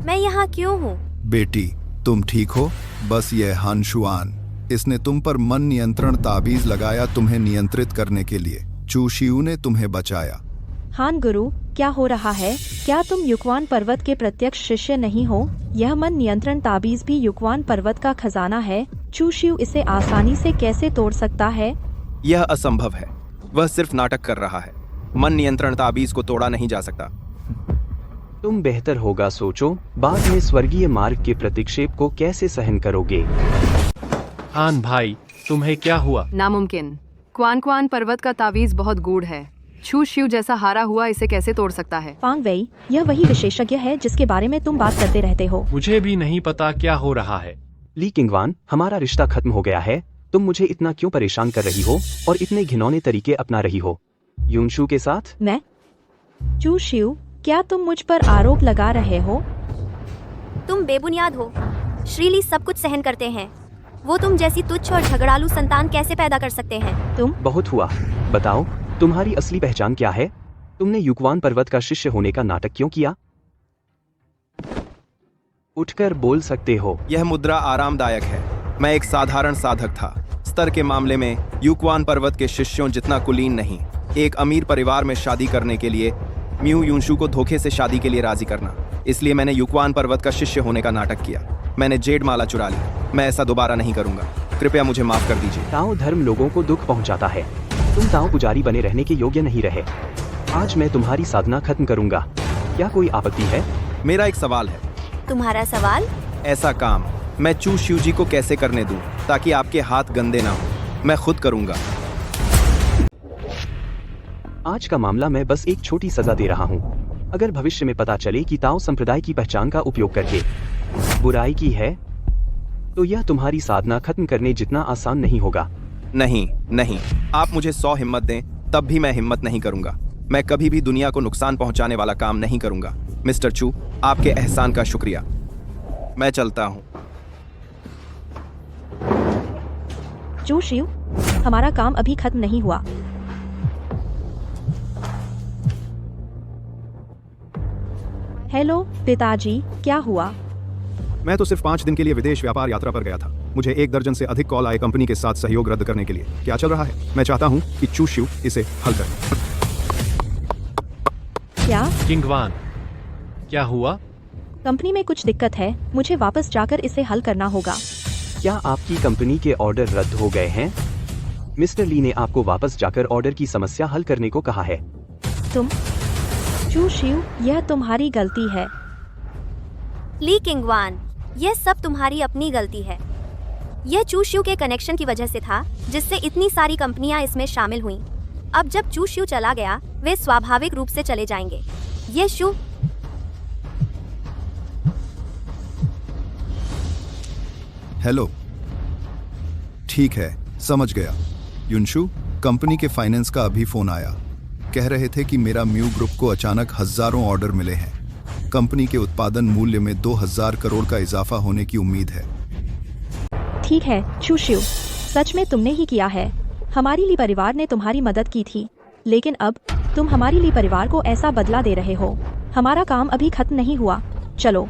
मैं यहाँ क्यों हूँ? बेटी, तुम ठीक हो? बस ये हान शुआन, इसने तुम पर मन नियंत्रण ताबीज लगाया तुम्हें नियंत्रित करने के लिए। चू शियू ने तुम्हें बचाया। हान गुरु, क्या हो रहा है? क्या तुम युक्वान पर्वत के प्रत्यक्ष शिष्य नहीं हो? यह मन नियंत्रण ताबीज भी युक्वान पर्वत का खजाना है। चू शियू इसे आसानी से कैसे तोड़ सकता है? यह असंभव है। वह सिर्फ नाटक कर रहा है। मन नियंत्रण ताबीज को तोड़ा नहीं जा सकता। तुम बेहतर होगा सोचो, बाद में स्वर्गीय मार्ग के प्रतिक्षेप को कैसे सहन करोगे? हान भाई, तुम्हें क्या हुआ? नामुमकिन। क्वान क्वान पर्वत का तावीज बहुत गूढ़ है। छू शिव जैसा हारा हुआ इसे कैसे तोड़ सकता है? फांग वेई, यह वही विशेषज्ञ है जिसके बारे में तुम बात करते रहते हो। मुझे भी नहीं पता क्या हो रहा है। ली किंगवान, हमारा रिश्ता खत्म हो गया है। तुम मुझे इतना क्यों परेशान कर रही हो और इतने घिनौने तरीके अपना रही हो? यूनशू के साथ? मैं? चू शियू, क्या तुम मुझ पर आरोप लगा रहे हो? तुम बेबुनियाद हो। श्रीली सब कुछ सहन करते हैं। वो तुम जैसी तुच्छ और झगड़ालू संतान कैसे पैदा कर सकते हैं? तुम? बहुत हुआ। बताओ, तुम्हारी असली पहचान क्या है? तुमने युक्वान पर्वत का शिष्य होने का नाटक क्यों किया? उठकर बोल सकते हो। यह मुद्रा आरामदायक है। मैं एक साधारण साधक था। स्तर के मामले में युक्वान पर्वत के शिष्यों जितना कुलीन नहीं। एक अमीर परिवार में शादी करने के लिए म्यू यूनशू को धोखे से शादी के लिए राजी करना, इसलिए मैंने युक्वान पर्वत का शिष्य होने का नाटक किया। मैंने जेड माला चुरा ली। मैं ऐसा दोबारा नहीं करूंगा। कृपया मुझे माफ कर दीजिए। ताओ धर्म लोगों को दुख पहुंचाता है। तुम ताओ पुजारी बने रहने के योग्य नहीं रहे। आज मैं तुम्हारी साधना खत्म करूंगा। क्या कोई आपत्ति है? मेरा एक सवाल है। तुम्हारा सवाल? ऐसा काम मैं चू शिव जी को कैसे करने दूं ताकि आपके हाथ गंदे ना हो? मैं खुद करूंगा। आज का मामला मैं बस एक छोटी सजा दे रहा हूँ। अगर भविष्य में पता चले कि ताओ संप्रदाय की पहचान का उपयोग करके बुराई की है, तो यह तुम्हारी साधना खत्म करने जितना आसान नहीं होगा। नहीं नहीं, आप मुझे 100 हिम्मत दें तब भी मैं हिम्मत नहीं करूंगा। मैं कभी भी दुनिया को नुकसान पहुंचाने वाला काम नहीं करूंगा। मिस्टर चू, आपके एहसान का शुक्रिया। मैं चलता हूं। चू शियू, हमारा काम अभी खत्म नहीं हुआ। हेलो पिताजी, क्या हुआ? मैं तो सिर्फ 5 दिन के लिए विदेश व्यापार यात्रा पर गया था। मुझे 1 दर्जन से अधिक कॉल आए कंपनी के साथ सहयोग रद्द करने के लिए। क्या चल रहा है? मैं चाहता हूं कि चू शियू इसे हल करे। क्या? किंगवान, क्या हुआ? कंपनी में कुछ दिक्कत है। मुझे वापस जाकर इसे हल करना होगा। क्या आपकी कंपनी के ऑर्डर रद्द हो गए हैं? मिस्टर ली ने आपको वापस जाकर ऑर्डर की समस्या हल करने को कहा है। तुम? चू शियू, यह तुम्हारी गलती है। ली किंगवान, यह सब तुम्हारी अपनी गलती है। यह चू शियू के कनेक्शन की वजह से था जिससे इतनी सारी कंपनियां इसमें शामिल हुईं। अब जब चू शियू चला गया, वे स्वाभाविक रूप से चले जाएंगे। यह शू हेलो, ठीक है, समझ गया। युनशु, कंपनी के फाइनेंस का अभी फोन आया। कह रहे थे कि मेरा म्यू ग्रुप को अचानक हजारों ऑर्डर मिले हैं। कंपनी के उत्पादन मूल्य में 2000 करोड़ का इजाफा होने की उम्मीद है। ठीक है चू शियू, सच में तुमने ही किया है। हमारी ली परिवार ने तुम्हारी मदद की थी, लेकिन अब तुम हमारी ली परिवार को ऐसा बदला दे रहे हो। हमारा काम अभी खत्म नहीं हुआ, चलो।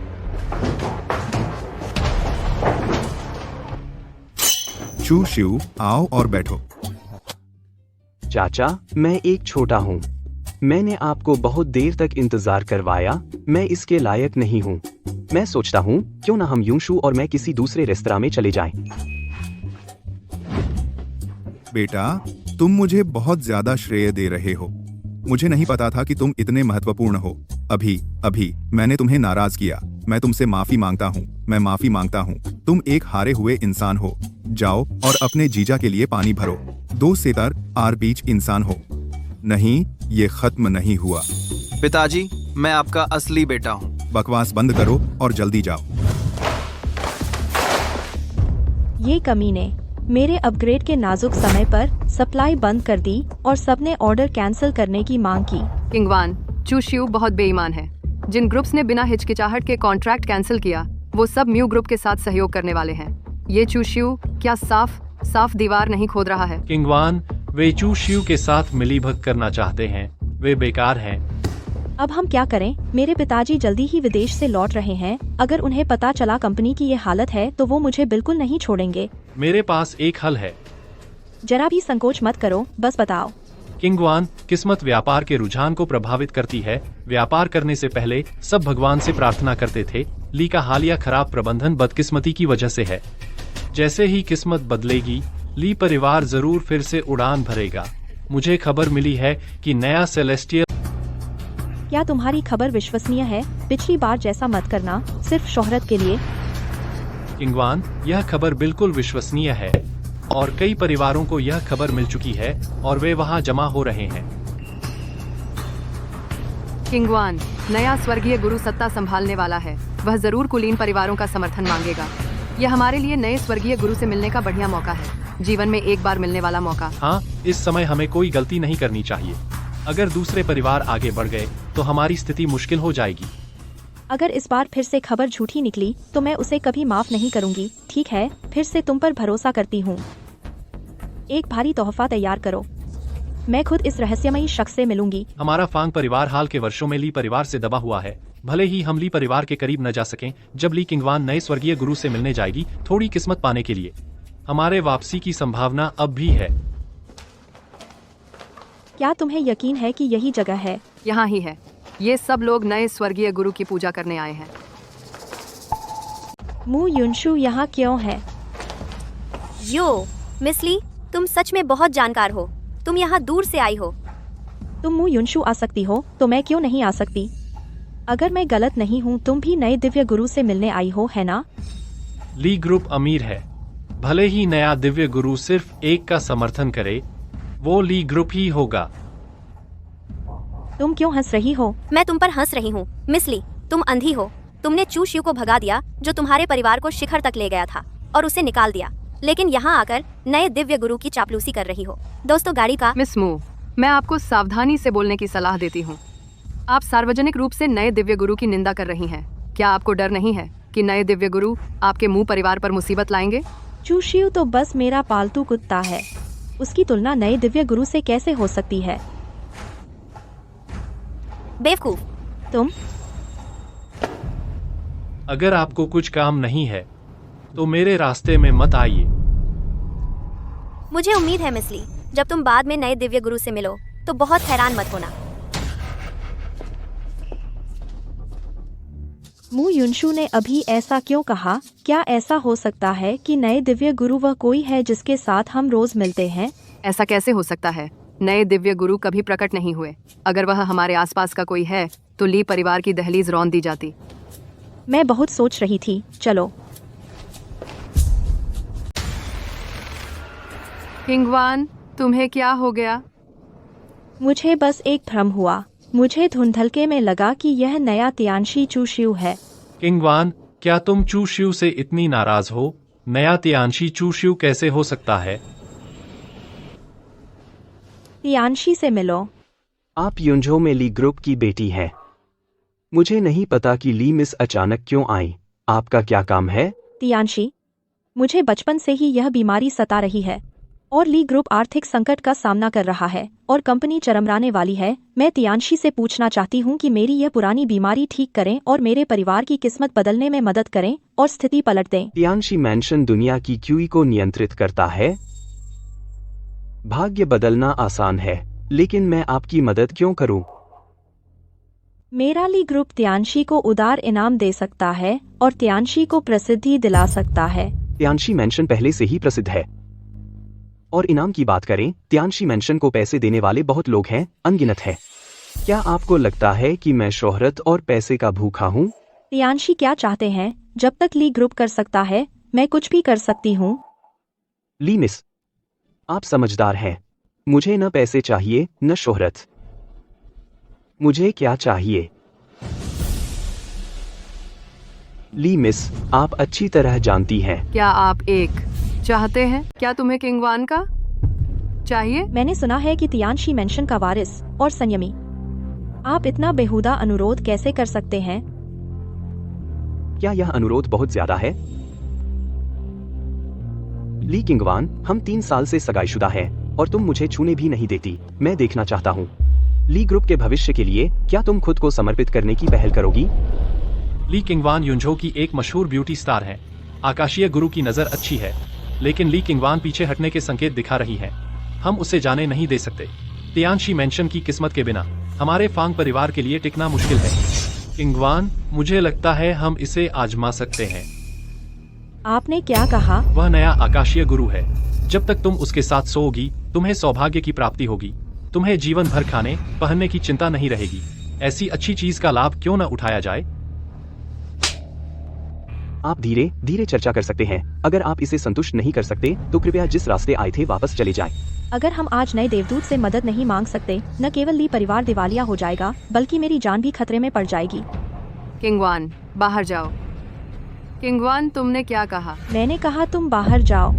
चू शिव, आओ और बैठो। चाचा, मैं एक छोटा हूँ। मैंने आपको बहुत देर तक इंतजार करवाया, मैं इसके लायक नहीं हूँ। मैं सोचता हूँ क्यों ना हम यूंशु और मैं किसी दूसरे रेस्तरां में चले जाएं। बेटा, तुम मुझे बहुत ज्यादा श्रेय दे रहे हो। मुझे नहीं पता था कि तुम इतने महत्वपूर्ण हो। अभी मैंने तुम्हें नाराज किया। मैं तुमसे माफी मांगता हूँ। मैं माफी मांगता हूँ। तुम एक हारे हुए इंसान हो। जाओ और अपने जीजा के लिए पानी भरो। 2 सितर आर बीच इंसान हो। नहीं, ये खत्म नहीं हुआ। पिताजी, मैं आपका असली बेटा हूँ। बकवास बंद करो और जल्दी जाओ। ये कमीने मेरे अपग्रेड के नाजुक समय पर सप्लाई बंद कर दी और सबने ऑर्डर कैंसिल करने की मांग की। किंगवान, चू शिव बहुत बेईमान है। जिन ग्रुप्स ने बिना हिचकिचाहट के कॉन्ट्रैक्ट कैंसिल किया, वो सब म्यू ग्रुप के साथ सहयोग करने वाले हैं। ये चू शिव क्या साफ दीवार नहीं खोद रहा है? किंगवान, वे चू शिव के साथ मिलीभगत करना चाहते हैं। वे बेकार हैं। अब हम क्या करें? मेरे पिताजी जल्दी ही विदेश से लौट रहे हैं। अगर उन्हें पता चला कंपनी की ये हालत है तो वो मुझे बिल्कुल नहीं छोड़ेंगे। मेरे पास एक हल है। जरा भी संकोच मत करो, बस बताओ। किंगवान, किस्मत व्यापार के रुझान को प्रभावित करती है। व्यापार करने से पहले सब भगवान से प्रार्थना करते थे। ली का हालिया खराब प्रबंधन बदकिस्मती की वजह से है। जैसे ही किस्मत बदलेगी, ली परिवार जरूर फिर से उड़ान भरेगा। मुझे खबर मिली है कि नया सेलेस्टियल। क्या तुम्हारी खबर विश्वसनीय है? पिछली बार जैसा मत करना, सिर्फ शोहरत के लिए। किंगवान, यह खबर बिल्कुल विश्वसनीय है और कई परिवारों को यह खबर मिल चुकी है और वे वहां जमा हो रहे हैं। किंगवान, नया स्वर्गीय गुरु सत्ता संभालने वाला है। वह जरूर कुलीन परिवारों का समर्थन मांगेगा। यह हमारे लिए नए स्वर्गीय गुरु से मिलने का बढ़िया मौका है। जीवन में एक बार मिलने वाला मौका। हाँ, इस समय हमें कोई गलती नहीं करनी चाहिए। अगर दूसरे परिवार आगे बढ़ गए तो हमारी स्थिति मुश्किल हो जाएगी। अगर इस बार फिर से खबर झूठी निकली तो मैं उसे कभी माफ नहीं करूंगी। ठीक है, फिर से तुम पर भरोसा करती हूँ। एक भारी तोहफा तैयार करो। मैं खुद इस रहस्यमयी शख्स से मिलूंगी। हमारा फांग परिवार हाल के वर्षों में ली परिवार से दबा हुआ है। भले ही हम ली परिवार के करीब न जा सकें, जब ली किंगवान नए स्वर्गीय गुरु से मिलने जाएगी थोड़ी किस्मत पाने के लिए, हमारे वापसी की संभावना अब भी है। क्या तुम्हें यकीन है कि यही जगह है? यहाँ ही है। ये सब लोग नए स्वर्गीय गुरु की पूजा करने आए हैं। मू युनशु यहाँ क्यों है? यो, मिस ली, तुम सच में बहुत जानकार हो। तुम यहाँ दूर से आई हो। तुम मू युनशु आ सकती हो तो मैं क्यों नहीं आ सकती? अगर मैं गलत नहीं हूँ, तुम भी नए दिव्य गुरु से मिलने आई हो, है ना? ली ग्रुप अमीर है। भले ही नया दिव्य गुरु सिर्फ एक का समर्थन करे, वो ली ग्रुप ही होगा। तुम क्यों हंस रही हो? मैं तुम पर हंस रही हूँ। मिस ली, तुम अंधी हो। तुमने चू शिव को भगा दिया, जो तुम्हारे परिवार को शिखर तक ले गया था, और उसे निकाल दिया। लेकिन यहाँ आकर नए दिव्य गुरु की चापलूसी कर रही हो। दोस्तों, गाड़ी का। मिस मू, मैं आपको सावधानी से बोलने की सलाह देती हूँ। आप सार्वजनिक रूप से नए दिव्य गुरु की निंदा कर रही हैं। क्या आपको डर नहीं है कि नए दिव्य गुरु आपके मुंह परिवार पर मुसीबत लाएंगे? चू शिव तो बस मेरा पालतू कुत्ता है। उसकी तुलना नए दिव्य गुरु से कैसे हो सकती है? बेवकूफ। तुम अगर आपको कुछ काम नहीं है तो मेरे रास्ते में मत आइए। मुझे उम्मीद है मिस ली, जब तुम बाद में नए दिव्य गुरु से मिलो तो बहुत हैरान मत होना। मू युनशु ने अभी ऐसा क्यों कहा? क्या ऐसा हो सकता है कि नए दिव्य गुरु वह कोई है जिसके साथ हम रोज मिलते हैं? ऐसा कैसे हो सकता है? नए दिव्य गुरु कभी प्रकट नहीं हुए। अगर वह हमारे आसपास का कोई है तो ली परिवार की दहलीज रौंद दी जाती। मैं बहुत सोच रही थी। चलो। किंगवान, तुम्हें क्या हो गया? मुझे बस एक भ्रम हुआ। मुझे धुंधलके में लगा कि यह नया तियानशी चू शिव है। किंगवान, क्या तुम चू शिव से इतनी नाराज हो? नया तियानशी चू शिव कैसे हो सकता है? तियानशी से मिलो। आप युंझो में ली ग्रुप की बेटी हैं। मुझे नहीं पता कि ली मिस अचानक क्यों आई। आपका क्या काम है? तियानशी, मुझे बचपन से ही यह बीमारी सता रही है। और ली ग्रुप आर्थिक संकट का सामना कर रहा है और कंपनी चरमराने वाली है। मैं तियांशी से पूछना चाहती हूँ कि मेरी यह पुरानी बीमारी ठीक करें और मेरे परिवार की किस्मत बदलने में मदद करें और स्थिति पलट दें। तियांशी मैंशन दुनिया की क्यूई को नियंत्रित करता है। भाग्य बदलना आसान है, लेकिन मैं आपकी मदद क्यों करूं? मेरा ली ग्रुप तियांशी को उदार इनाम दे सकता है और तियांशी को प्रसिद्धि दिला सकता है। तियांशी मैंशन पहले से ही प्रसिद्ध है। और इनाम की बात करें, तियांशी मैंशन को पैसे देने वाले बहुत लोग हैं, अनगिनत है। क्या आपको लगता है कि मैं शोहरत और पैसे का भूखा हूँ? तियांशी क्या चाहते हैं? जब तक ली ग्रुप कर सकता है, मैं कुछ भी कर सकती हूँ। ली मिस, आप समझदार हैं। मुझे न पैसे चाहिए न शोहरत। मुझे क्या चाहिए? ली मिस, आप अच्छी तरह जानती हैं। क्या आप एक चाहते हैं? क्या तुम्हें किंगवान का चाहिए? मैंने सुना है कि तियांशी मैंशन का वारिस और संयमी। आप इतना बेहुदा अनुरोध कैसे कर सकते हैं? क्या यह अनुरोध बहुत ज्यादा है? ली किंगवान, हम 3 साल से सगाईशुदा हैं और तुम मुझे छूने भी नहीं देती। मैं देखना चाहता हूँ। ली ग्रुप के भविष्य के लिए क्या तुम खुद को समर्पित करने की पहल करोगी? ली किंगवान युनझो की एक मशहूर ब्यूटी स्टार है। आकाशीय गुरु की नजर अच्छी है, लेकिन ली किंगवान पीछे हटने के संकेत दिखा रही है। हम उसे जाने नहीं दे सकते। तियांशी मैंशन की किस्मत के बिना हमारे फांग परिवार के लिए टिकना मुश्किल है। किंगवान, मुझे लगता है हम इसे आजमा सकते हैं। आपने क्या कहा? वह नया आकाशीय गुरु है। जब तक तुम उसके साथ सोओगी, तुम्हें सौभाग्य की प्राप्ति होगी। तुम्हें जीवन भर खाने पहनने की चिंता नहीं रहेगी। ऐसी अच्छी चीज का लाभ क्यों न उठाया जाए? आप धीरे धीरे चर्चा कर सकते हैं। अगर आप इसे संतुष्ट नहीं कर सकते तो कृपया जिस रास्ते आए थे वापस चले जाएं। अगर हम आज नए देवदूत से मदद नहीं मांग सकते, न केवल ली परिवार दिवालिया हो जाएगा, बल्कि मेरी जान भी खतरे में पड़ जाएगी। किंगवान, बाहर जाओ। किंगवान, तुमने क्या कहा? मैंने कहा तुम बाहर जाओ।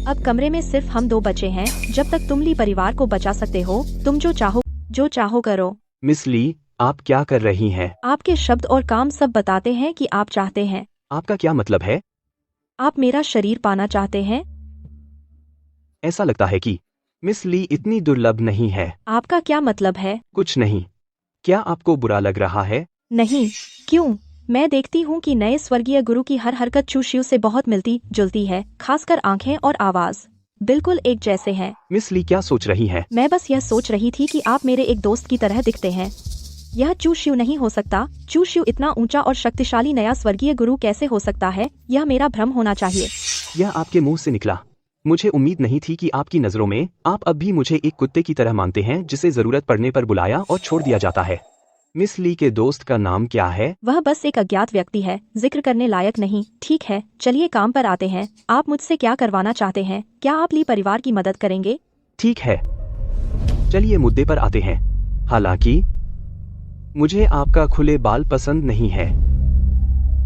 अब कमरे में सिर्फ हम 2 बचे हैं। जब तक तुम ली परिवार को बचा सकते हो, तुम जो चाहो करो। मिस ली, आप क्या कर रही हैं? आपके शब्द और काम सब बताते हैं कि आप चाहते हैं। आपका क्या मतलब है? आप मेरा शरीर पाना चाहते हैं। ऐसा लगता है कि मिस ली इतनी दुर्लभ नहीं है। आपका क्या मतलब है? कुछ नहीं। क्या आपको बुरा लग रहा है? नहीं। क्यों? मैं देखती हूँ कि नए स्वर्गीय गुरु की हर हरकत चूशियू से बहुत मिलती जुलती है, खासकर आंखें और आवाज बिल्कुल एक जैसे हैं। मिस ली क्या सोच रही हैं? मैं बस यह सोच रही थी कि आप मेरे एक दोस्त की तरह दिखते हैं। यह चूशियू नहीं हो सकता। चूशियू इतना ऊंचा और शक्तिशाली नया स्वर्गीय गुरु कैसे हो सकता है? यह मेरा भ्रम होना चाहिए। यह आपके मुंह से निकला। मुझे उम्मीद नहीं थी कि आपकी नजरों में आप अब भी मुझे एक कुत्ते की तरह मानते हैं जिसे जरूरत पड़ने पर बुलाया और छोड़ दिया जाता है। मिस ली के दोस्त का नाम क्या है? वह बस एक अज्ञात व्यक्ति है, जिक्र करने लायक नहीं। ठीक है, चलिए काम पर आते हैं। आप मुझसे क्या करवाना चाहते हैं? क्या आप ली परिवार की मदद करेंगे? ठीक है, चलिए मुद्दे पर आते हैं। हालांकि मुझे आपका खुले बाल पसंद नहीं है।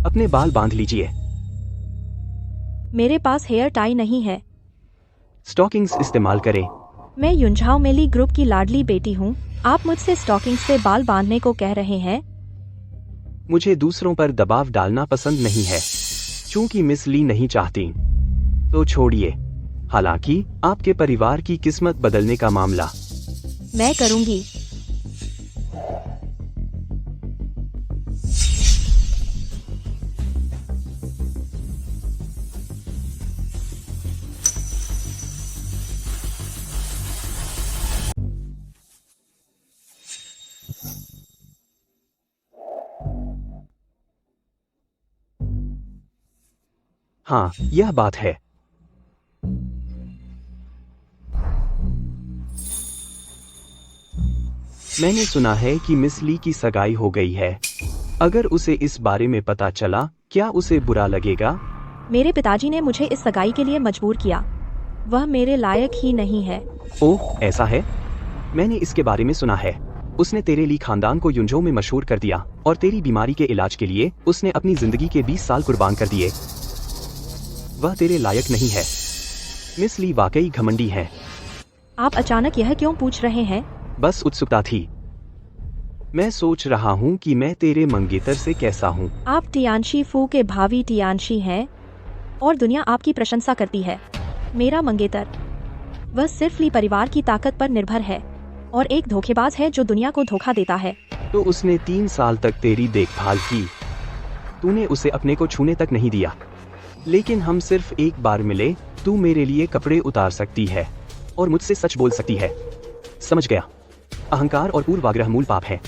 अपने बाल बांध लीजिए। मेरे पास हेयर टाई नहीं है। स्टॉकिंग्स इस्तेमाल करें। मैं युनझाओ में ली ग्रुप की लाडली बेटी हूँ। आप मुझसे स्टॉकिंग से बाल बांधने को कह रहे हैं? मुझे दूसरों पर दबाव डालना पसंद नहीं है। चूंकि मिस ली नहीं चाहती तो छोड़िए। हालांकि आपके परिवार की किस्मत बदलने का मामला मैं करूंगी। हाँ, यह बात है। मैंने सुना है कि मिस ली की सगाई हो गई है। अगर उसे इस बारे में पता चला, क्या उसे बुरा लगेगा? मेरे पिताजी ने मुझे इस सगाई के लिए मजबूर किया। वह मेरे लायक ही नहीं है। ओह, ऐसा है? मैंने इसके बारे में सुना है। उसने तेरे ली खानदान को युनझो में मशहूर कर दिया और तेरी बीमारी के इलाज के लिए उसने अपनी जिंदगी के 20 साल कुर्बान कर दिए। वह तेरे लायक नहीं है। मिस ली वाकई घमंडी है। आप अचानक यह क्यों पूछ रहे हैं? बस उत्सुकता थी। मैं सोच रहा हूँ कि मैं तेरे मंगेतर से कैसा हूँ। आप टियानशी फू के भावी टियानशी हैं और दुनिया आपकी प्रशंसा करती है। मेरा मंगेतर, वह सिर्फ ली परिवार की ताकत पर निर्भर है और एक धोखेबाज है जो दुनिया को धोखा देता है। तो उसने 3 साल तक तेरी देखभाल की। तूने उसे अपने को छूने तक नहीं दिया। लेकिन हम सिर्फ एक बार मिले। तू मेरे लिए कपड़े उतार सकती है और मुझसे सच बोल सकती है। समझ गया? अहंकार और पूर्वाग्रह मूल पाप है।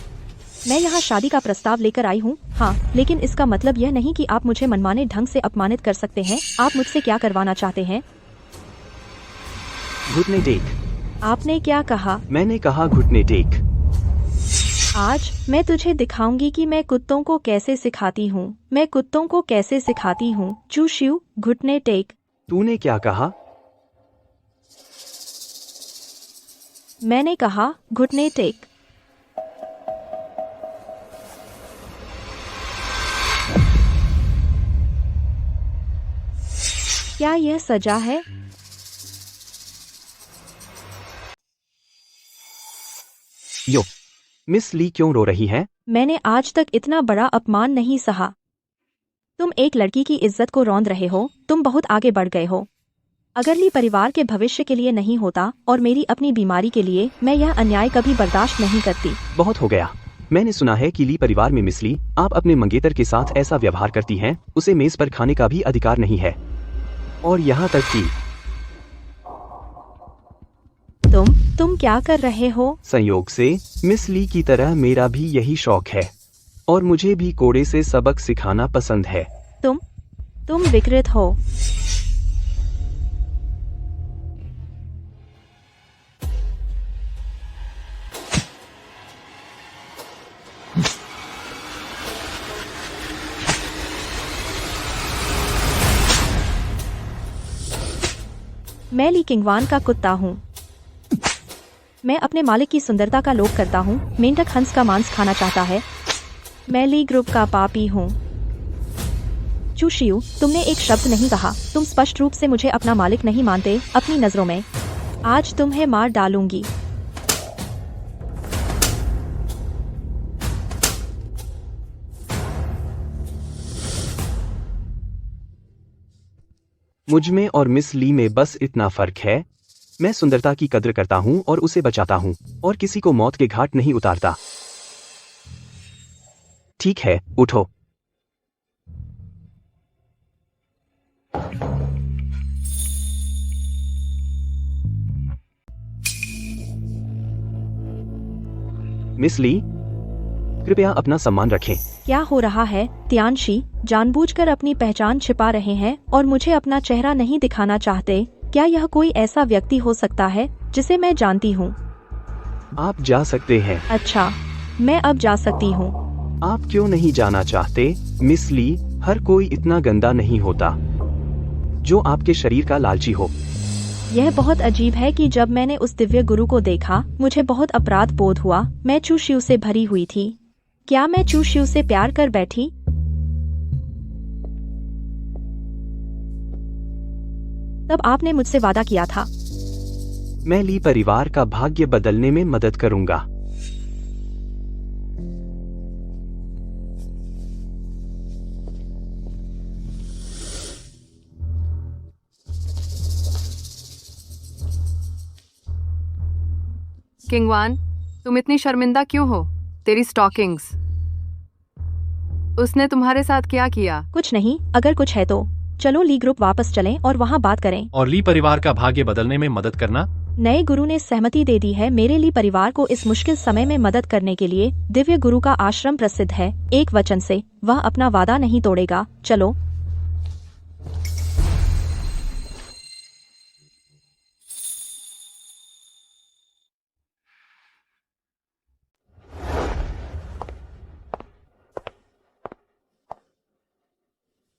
मैं यहाँ शादी का प्रस्ताव लेकर आई हूँ। हाँ, लेकिन इसका मतलब यह नहीं कि आप मुझे मनमाने ढंग से अपमानित कर सकते हैं। आप मुझसे क्या करवाना चाहते हैं? घुटने टेक। आपने क्या कहा? मैंने कहा घुटने टेक। आज मैं तुझे दिखाऊंगी कि मैं कुत्तों को कैसे सिखाती हूँ। मैं कुत्तों को कैसे सिखाती हूँ। चू शिव, घुटने टेक। तूने क्या कहा? मैंने कहा घुटने टेक। क्या यह सजा है? यो, मिस ली क्यों रो रही है? मैंने आज तक इतना बड़ा अपमान नहीं सहा। तुम एक लड़की की इज्जत को रौंद रहे हो। तुम बहुत आगे बढ़ गए हो। अगर ली परिवार के भविष्य के लिए नहीं होता और मेरी अपनी बीमारी के लिए, मैं यह अन्याय कभी बर्दाश्त नहीं करती। बहुत हो गया। मैंने सुना है कि ली परिवार में मिस ली, आप अपने मंगेतर के साथ ऐसा व्यवहार करती हैं, उसे मेज पर खाने का भी अधिकार नहीं है। और यहाँ तक कि तुम क्या कर रहे हो? संयोग से मिस ली की तरह मेरा भी यही शौक है और मुझे भी कोड़े से सबक सिखाना पसंद है। तुम विकृत हो। मैं ली किंगवान का कुत्ता हूँ। मैं अपने मालिक की सुंदरता का लोभ करता हूँ। मेंढक हंस का मांस खाना चाहता है। मैं ली ग्रुप का पापी हूँ। चू शियू, तुमने एक शब्द नहीं कहा। तुम स्पष्ट रूप से मुझे अपना मालिक नहीं मानते अपनी नजरों में। आज तुम्हें मार डालूंगी। मुझमें और मिस ली में बस इतना फर्क है। मैं सुंदरता की कद्र करता हूँ और उसे बचाता हूँ और किसी को मौत के घाट नहीं उतारता। ठीक है, उठो। मिस ली, कृपया अपना सम्मान रखें। क्या हो रहा है? तियानशी जानबूझकर अपनी पहचान छिपा रहे हैं और मुझे अपना चेहरा नहीं दिखाना चाहते। क्या यह कोई ऐसा व्यक्ति हो सकता है जिसे मैं जानती हूँ? आप जा सकते हैं। अच्छा, मैं अब जा सकती हूँ। आप क्यों नहीं जाना चाहते? मिस ली, हर कोई इतना गंदा नहीं होता जो आपके शरीर का लालची हो। यह बहुत अजीब है कि जब मैंने उस दिव्य गुरु को देखा, मुझे बहुत अपराध बोध हुआ। मैं चू शिव से भरी हुई थी। क्या मैं चू शिव से प्यार कर बैठी? तब आपने मुझसे वादा किया था। मैं ली परिवार का भाग्य बदलने में मदद करूंगा। किंगवान, तुम इतनी शर्मिंदा क्यों हो? तेरी स्टॉकिंग्स। उसने तुम्हारे साथ क्या किया? कुछ नहीं। अगर कुछ है तो चलो ली ग्रुप वापस चलें और वहाँ बात करें। और ली परिवार का भाग्य बदलने में मदद करना? नए गुरु ने सहमति दे दी है मेरे ली परिवार को इस मुश्किल समय में मदद करने के लिए। दिव्य गुरु का आश्रम प्रसिद्ध है एक वचन से। वह अपना वादा नहीं तोड़ेगा। चलो।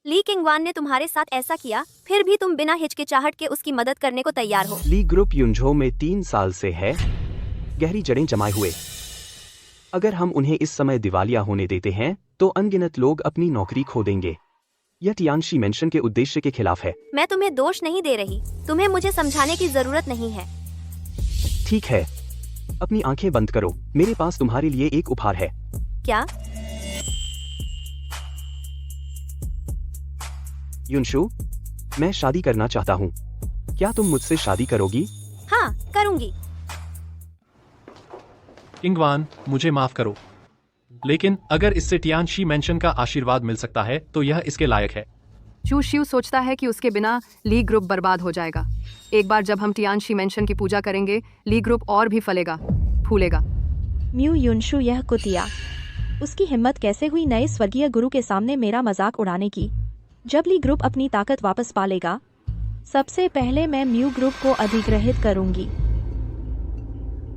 ली किंगवान ने तुम्हारे साथ ऐसा किया, फिर भी तुम बिना हिचकिचाहट के उसकी मदद करने को तैयार हो। ली ग्रुप युंझो में 3 साल से है, गहरी जड़ें जमाए हुए। अगर हम उन्हें इस समय दिवालिया होने देते हैं तो अनगिनत लोग अपनी नौकरी खो देंगे। यह टियानशी मेंशन के उद्देश्य के खिलाफ है। मैं तुम्हें दोष नहीं दे रही, तुम्हें मुझे समझाने की जरूरत नहीं है। ठीक है, अपनी आंखें बंद करो, मेरे पास तुम्हारे लिए एक उपहार है। क्या? युनशु, मैं शादी करना चाहता हूँ, क्या तुम मुझसे शादी करोगी? हाँ, करूंगी। किंगवान, मुझे माफ करो, लेकिन अगर इससे टियानशी मेंशन का आशीर्वाद मिल सकता है तो यह इसके लायक है। चू शिव सोचता है कि उसके बिना ली ग्रुप बर्बाद हो जाएगा। एक बार जब हम टियानशी मेंशन की पूजा करेंगे, ली ग्रुप और भी फलेगा, फूलेगा। म्यू युनशु, यह कुतिया, उसकी हिम्मत कैसे हुई नए स्वर्गीय गुरु के सामने मेरा मजाक उड़ाने की। जब ली ग्रुप अपनी ताकत वापस पा लेगा, सबसे पहले मैं म्यू ग्रुप को अधिग्रहित करूंगी।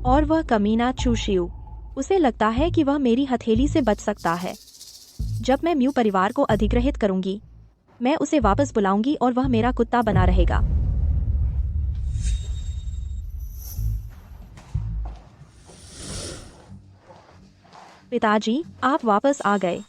और वह कमीना चू शिव, उसे लगता है कि वह मेरी हथेली से बच सकता है। जब मैं म्यू परिवार को अधिग्रहित करूंगी, मैं उसे वापस बुलाऊंगी और वह मेरा कुत्ता बना रहेगा। पिताजी, आप वापस आ गए।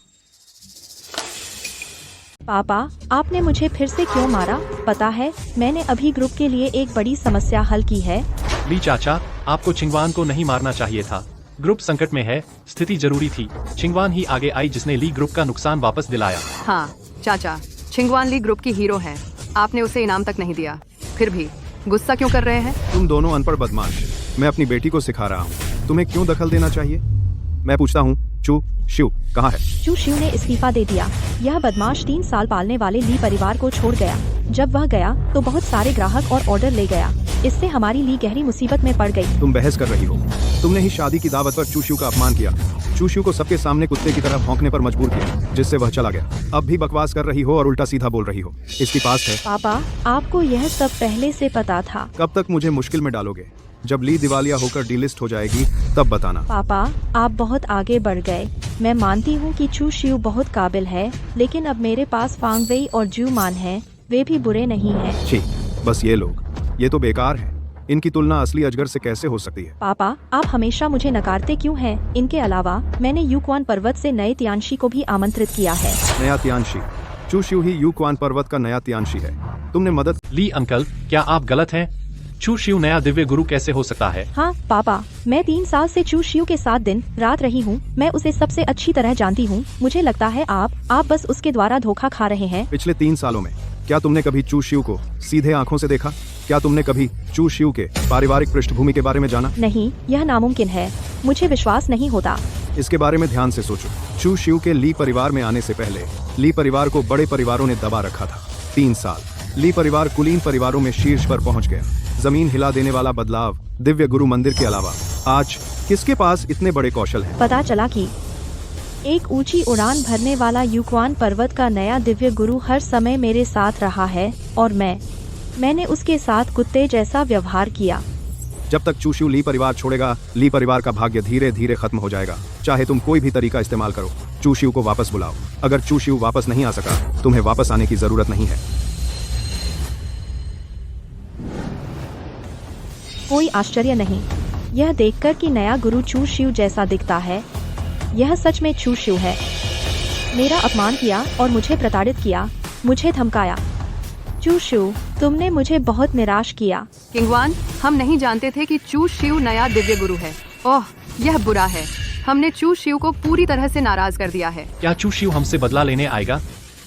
पापा, आपने मुझे फिर से क्यों मारा? पता है, मैंने अभी ग्रुप के लिए एक बड़ी समस्या हल की है। ली चाचा, आपको चिंगवान को नहीं मारना चाहिए था। ग्रुप संकट में है, स्थिति जरूरी थी। चिंगवान ही आगे आई जिसने ली ग्रुप का नुकसान वापस दिलाया। हाँ चाचा, चिंगवान ली ग्रुप की हीरो है। आपने उसे इनाम तक नहीं दिया, फिर भी गुस्सा क्यों कर रहे हैं? तुम दोनों अनपढ़ बदमाश। मैं अपनी बेटी को सिखा रहा हूँ, तुम्हें क्यों दखल देना चाहिए? मैं पूछता हूँ, चू शिव कहाँ है? चू शिव ने इस्तीफा दे दिया। यह बदमाश 3 साल पालने वाले ली परिवार को छोड़ गया। जब वह गया तो बहुत सारे ग्राहक और ऑर्डर ले गया। इससे हमारी ली गहरी मुसीबत में पड़ गई। तुम बहस कर रही हो। तुमने ही शादी की दावत पर चू शिव का अपमान किया। चू शिव को सबके सामने कुत्ते की तरह भौंकने पर मजबूर किया, जिससे वह चला गया। अब भी बकवास कर रही हो और उल्टा सीधा बोल रही हो। इसकी पास है। पापा, आपको यह सब पहले से पता था। कब तक मुझे मुश्किल में डालोगे? जब ली दिवालिया होकर डीलिस्ट हो जाएगी तब बताना। पापा, आप बहुत आगे बढ़ गए। मैं मानती हूँ कि चू शिव बहुत काबिल है, लेकिन अब मेरे पास फांग वेई और जू मान हैं, वे भी बुरे नहीं हैं। छी, बस ये लोग, ये तो बेकार हैं। इनकी तुलना असली अजगर से कैसे हो सकती है? पापा, आप हमेशा मुझे नकारते क्यों हैं? इनके अलावा मैंने यूक्वान पर्वत से नए तियांशी को भी आमंत्रित किया है। नया तियांशी? चू शिव ही यूक्वान पर्वत का नया तियांशी है। तुमने मदद। ली अंकल, क्या आप गलत हैं? चू शिव नया दिव्य गुरु कैसे हो सकता है? हाँ पापा, मैं 3 साल से चू शिव के साथ दिन रात रही हूँ। मैं उसे सबसे अच्छी तरह जानती हूँ। मुझे लगता है आप बस उसके द्वारा धोखा खा रहे हैं। पिछले 3 सालों में क्या तुमने कभी चू शिव को सीधे आंखों से देखा? क्या तुमने कभी चू शिव के पारिवारिक पृष्ठभूमि के बारे में जाना? नहीं, यह नामुमकिन है। मुझे विश्वास नहीं होता। इसके बारे में ध्यान से सोचो। चू शिव के ली परिवार में आने से पहले ली परिवार को बड़े परिवारों ने दबा रखा था। 3 साल ली परिवार कुलीन परिवारों में शीर्ष पर पहुंच गया। जमीन हिला देने वाला बदलाव दिव्य गुरु मंदिर के अलावा आज किसके पास इतने बड़े कौशल हैं? पता चला कि एक ऊंची उड़ान भरने वाला यूक्वान पर्वत का नया दिव्य गुरु हर समय मेरे साथ रहा है और मैंने उसके साथ कुत्ते जैसा व्यवहार किया। जब तक चू शिव ली परिवार छोड़ेगा, ली परिवार का भाग्य धीरे धीरे खत्म हो जाएगा। चाहे तुम कोई भी तरीका इस्तेमाल करो, चू शिव को वापस बुलाओ। अगर चू शिव वापस नहीं आ सका, तुम्हें वापस आने की जरूरत नहीं है। कोई आश्चर्य नहीं यह देखकर कि नया गुरु चू शिव जैसा दिखता है। यह सच में चू शिव है। मेरा अपमान किया और मुझे प्रताड़ित किया, मुझे धमकाया। चू शिव, तुमने मुझे बहुत निराश किया। किंगवान, हम नहीं जानते थे कि चू शिव नया दिव्य गुरु है। ओह, यह बुरा है। हमने चू शिव को पूरी तरह से नाराज कर दिया है। क्या चू शिव हमसे बदला लेने आएगा?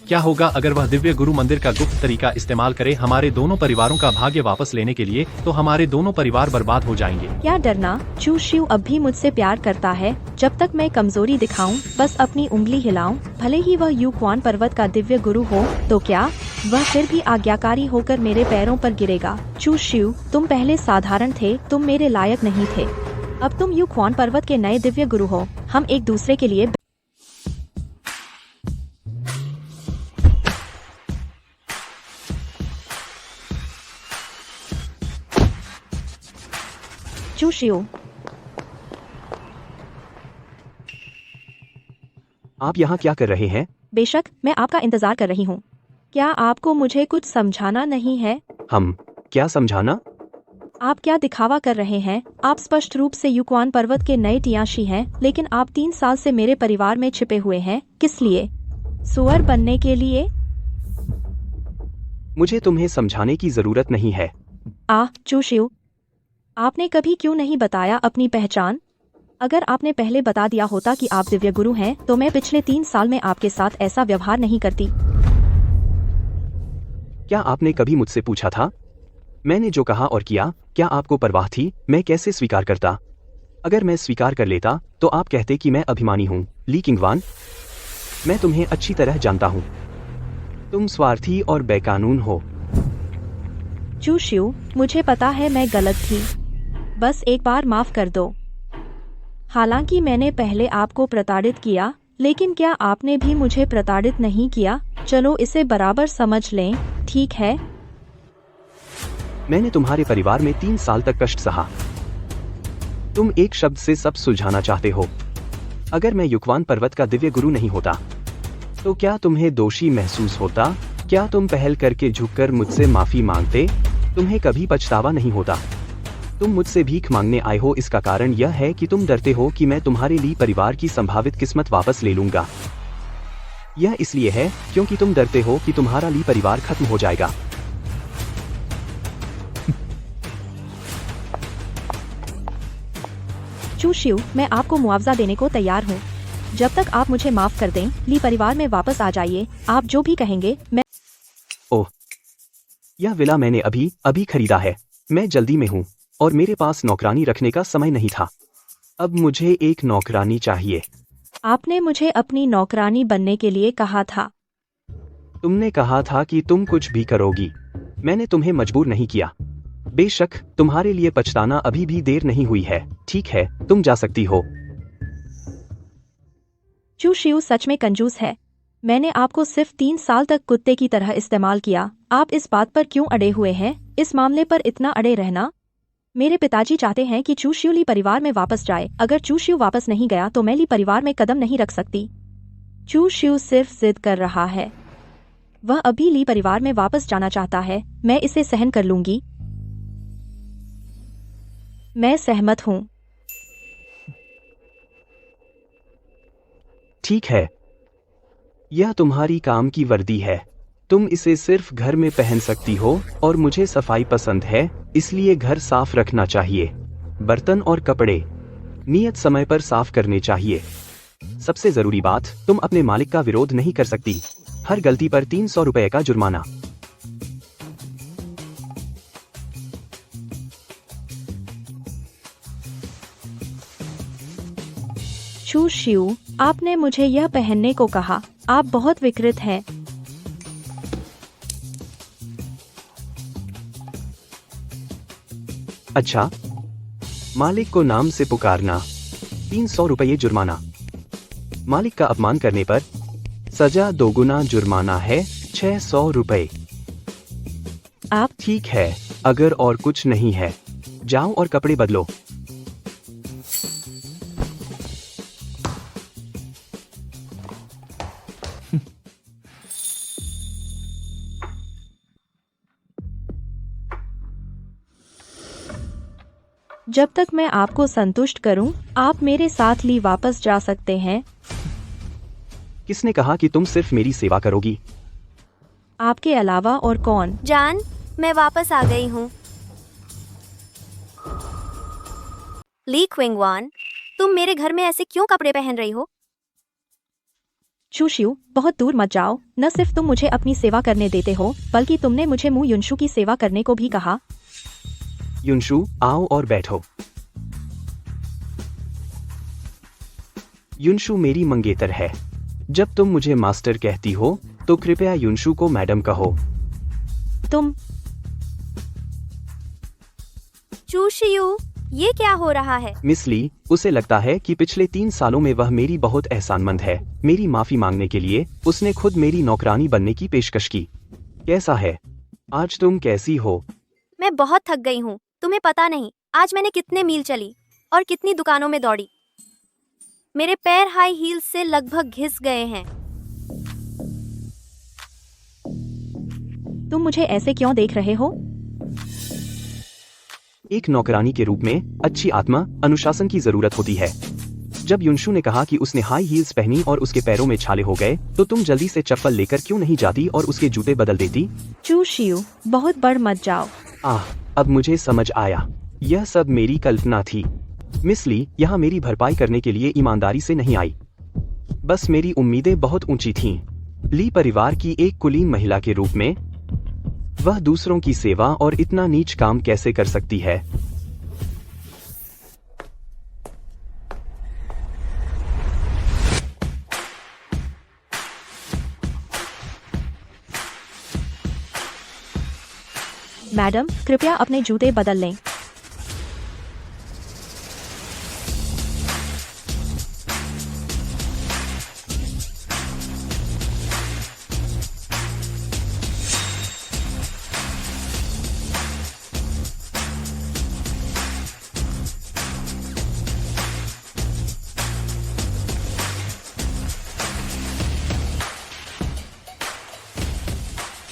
क्या होगा अगर वह दिव्य गुरु मंदिर का गुप्त तरीका इस्तेमाल करे हमारे दोनों परिवारों का भाग्य वापस लेने के लिए? तो हमारे दोनों परिवार बर्बाद हो जाएंगे। क्या डरना, चू शिव अब भी मुझसे प्यार करता है। जब तक मैं कमजोरी दिखाऊं, बस अपनी उंगली हिलाऊं, भले ही वह यूक्वान पर्वत का दिव्य गुरु हो, तो क्या वह फिर भी आज्ञाकारी होकर मेरे पैरों पर गिरेगा? चू शिव, तुम पहले साधारण थे, तुम मेरे लायक नहीं थे। अब तुम यूक्वान पर्वत के नए दिव्य गुरु हो। हम एक दूसरे के लिए चू शिव, आप यहाँ क्या कर रहे हैं? बेशक, मैं आपका इंतजार कर रही हूँ। क्या आपको मुझे कुछ समझाना नहीं है? हम क्या समझाना? आप क्या दिखावा कर रहे हैं? आप स्पष्ट रूप से यूक्वान पर्वत के नए तियांशी हैं, लेकिन आप 3 साल से मेरे परिवार में छिपे हुए हैं। किस लिए? सुअर बनने के लिए? मुझे तुम्हें समझाने की जरूरत नहीं है। चू शिव, आपने कभी क्यों नहीं बताया अपनी पहचान? अगर आपने पहले बता दिया होता कि आप दिव्य गुरु हैं, तो मैं पिछले 3 साल में आपके साथ ऐसा व्यवहार नहीं करती। क्या आपने कभी मुझसे पूछा था? मैंने जो कहा और किया, क्या आपको परवाह थी? मैं कैसे स्वीकार करता? अगर मैं स्वीकार कर लेता तो आप कहते कि मैं अभिमानी हूँ। ली किंगवान, मैं तुम्हें अच्छी तरह जानता हूँ। तुम स्वार्थी और बेकानून हो। चू शिव, मुझे पता है मैं गलत थी। बस एक बार माफ कर दो। हालांकि मैंने पहले आपको प्रताड़ित किया, लेकिन क्या आपने भी मुझे प्रताड़ित नहीं किया? चलो इसे बराबर समझ लें, ठीक है? मैंने तुम्हारे परिवार में 3 साल तक कष्ट सहा। तुम एक शब्द से सब सुलझाना चाहते हो। अगर मैं युक्वान पर्वत का दिव्य गुरु नहीं होता, तो क्या तुम्हें दोषी महसूस होता? क्या तुम पहल करके झुककर मुझसे माफी मांगते? तुम्हें कभी पछतावा नहीं होता। तुम मुझसे भीख मांगने आए हो, इसका कारण यह है कि तुम डरते हो कि मैं तुम्हारे ली परिवार की संभावित किस्मत वापस ले लूंगा। यह इसलिए है क्योंकि तुम डरते हो कि तुम्हारा ली परिवार खत्म हो जाएगा। चू शिव, मैं आपको मुआवजा देने को तैयार हूँ। जब तक आप मुझे माफ कर दें, ली परिवार में वापस आ जाइए। आप जो भी कहेंगे मैं। ओह, यह विला मैंने अभी खरीदा है। मैं जल्दी में हूँ और मेरे पास नौकरानी रखने का समय नहीं था। अब मुझे एक नौकरानी चाहिए। आपने मुझे अपनी नौकरानी बनने के लिए कहा था। तुमने कहा था कि तुम कुछ भी करोगी। मैंने तुम्हें मजबूर नहीं किया। बेशक तुम्हारे लिए पछताना अभी भी देर नहीं हुई है। ठीक है, तुम जा सकती हो। चू शिव सच में कंजूस है। मैंने आपको सिर्फ 3 साल तक कुत्ते की तरह इस्तेमाल किया। आप इस बात पर क्यों अड़े हुए हैं? इस मामले पर इतना अड़े रहना? मेरे पिताजी चाहते हैं कि चू शिव ली परिवार में वापस जाए। अगर चू शिव वापस नहीं गया तो मैं ली परिवार में कदम नहीं रख सकती। चू शिव सिर्फ जिद कर रहा है। वह अभी ली परिवार में वापस जाना चाहता है। मैं इसे सहन कर लूंगी। मैं सहमत हूँ। ठीक है, यह तुम्हारी काम की वर्दी है। तुम इसे सिर्फ घर में पहन सकती हो और मुझे सफाई पसंद है, इसलिए घर साफ रखना चाहिए। बर्तन और कपड़े नियत समय पर साफ करने चाहिए। सबसे जरूरी बात, तुम अपने मालिक का विरोध नहीं कर सकती। हर गलती पर 300 रुपए का जुर्माना। चू शिव, आपने मुझे यह पहनने को कहा। आप बहुत विकृत हैं। अच्छा, मालिक को नाम से पुकारना, 300 रुपये जुर्माना। मालिक का अपमान करने पर सजा 2 गुना जुर्माना है, 600 रुपये। आप ठीक है, अगर और कुछ नहीं है, जाओ और कपड़े बदलो। जब तक मैं आपको संतुष्ट करूं, आप मेरे साथ ली वापस जा सकते हैं। किसने कहा कि तुम सिर्फ मेरी सेवा करोगी? आपके अलावा और कौन? जान, मैं वापस आ गई हूँ। ली क्विंगवान, तुम मेरे घर में ऐसे क्यों कपड़े पहन रही हो? चू शिव, बहुत दूर मत जाओ। न सिर्फ तुम मुझे अपनी सेवा करने देते हो, बल्कि तुमने मुझे मू युनशु की सेवा करने को भी कहा। युनशु, आओ और बैठो। युनशु मेरी मंगेतर है। जब तुम मुझे मास्टर कहती हो, तो कृपया युनशु को मैडम कहो। तुम चू शियू, ये क्या हो रहा है? मिस ली, उसे लगता है कि पिछले 3 सालों में वह मेरी बहुत एहसानमंद है। मेरी माफी मांगने के लिए उसने खुद मेरी नौकरानी बनने की पेशकश की। कैसा है? आज तुम कैसी हो? मैं बहुत थक गई हूँ। तुम्हें पता नहीं आज मैंने कितने मील चली और कितनी दुकानों में दौड़ी। मेरे पैर हाई हील्स से लगभग घिस गए हैं। तुम मुझे ऐसे क्यों देख रहे हो? एक नौकरानी के रूप में अच्छी आत्मा, अनुशासन की जरूरत होती है। जब युनशु ने कहा कि उसने हाई हील्स पहनी और उसके पैरों में छाले हो गए, तो तुम जल्दी से चप्पल लेकर क्यों नहीं जाती और उसके जूते बदल देती? चू शियू, बहुत बढ़ मत जाओ। अब मुझे समझ आया, यह सब मेरी कल्पना थी। मिस ली यहाँ मेरी भरपाई करने के लिए ईमानदारी से नहीं आई। बस मेरी उम्मीदें बहुत ऊंची थीं। ली परिवार की एक कुलीन महिला के रूप में वह दूसरों की सेवा और इतना नीच काम कैसे कर सकती है? मैडम, कृपया अपने जूते बदल लें।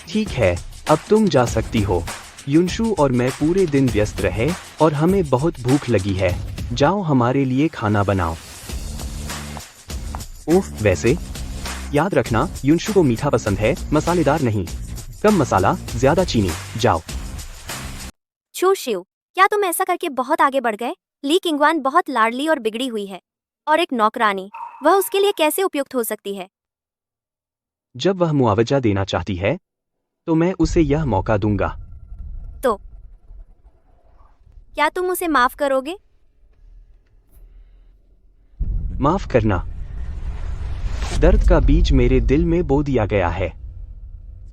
ठीक है, अब तुम जा सकती हो। युनशु और मैं पूरे दिन व्यस्त रहे और हमें बहुत भूख लगी है। जाओ हमारे लिए खाना बनाओ। ओह, वैसे याद रखना, युनशु को मीठा पसंद है, मसालेदार नहीं। कम मसाला, ज्यादा चीनी। जाओ। चू शियू, क्या तुम ऐसा करके बहुत आगे बढ़ गए? ली किंगवान बहुत लाडली और बिगड़ी हुई है, और एक नौकरानी, वह उसके लिए कैसे उपयुक्त हो सकती है? जब वह मुआवजा देना चाहती है तो मैं उसे यह मौका दूंगा। तो क्या तुम उसे माफ करोगे? माफ करना? दर्द का बीज मेरे दिल में बो दिया गया है।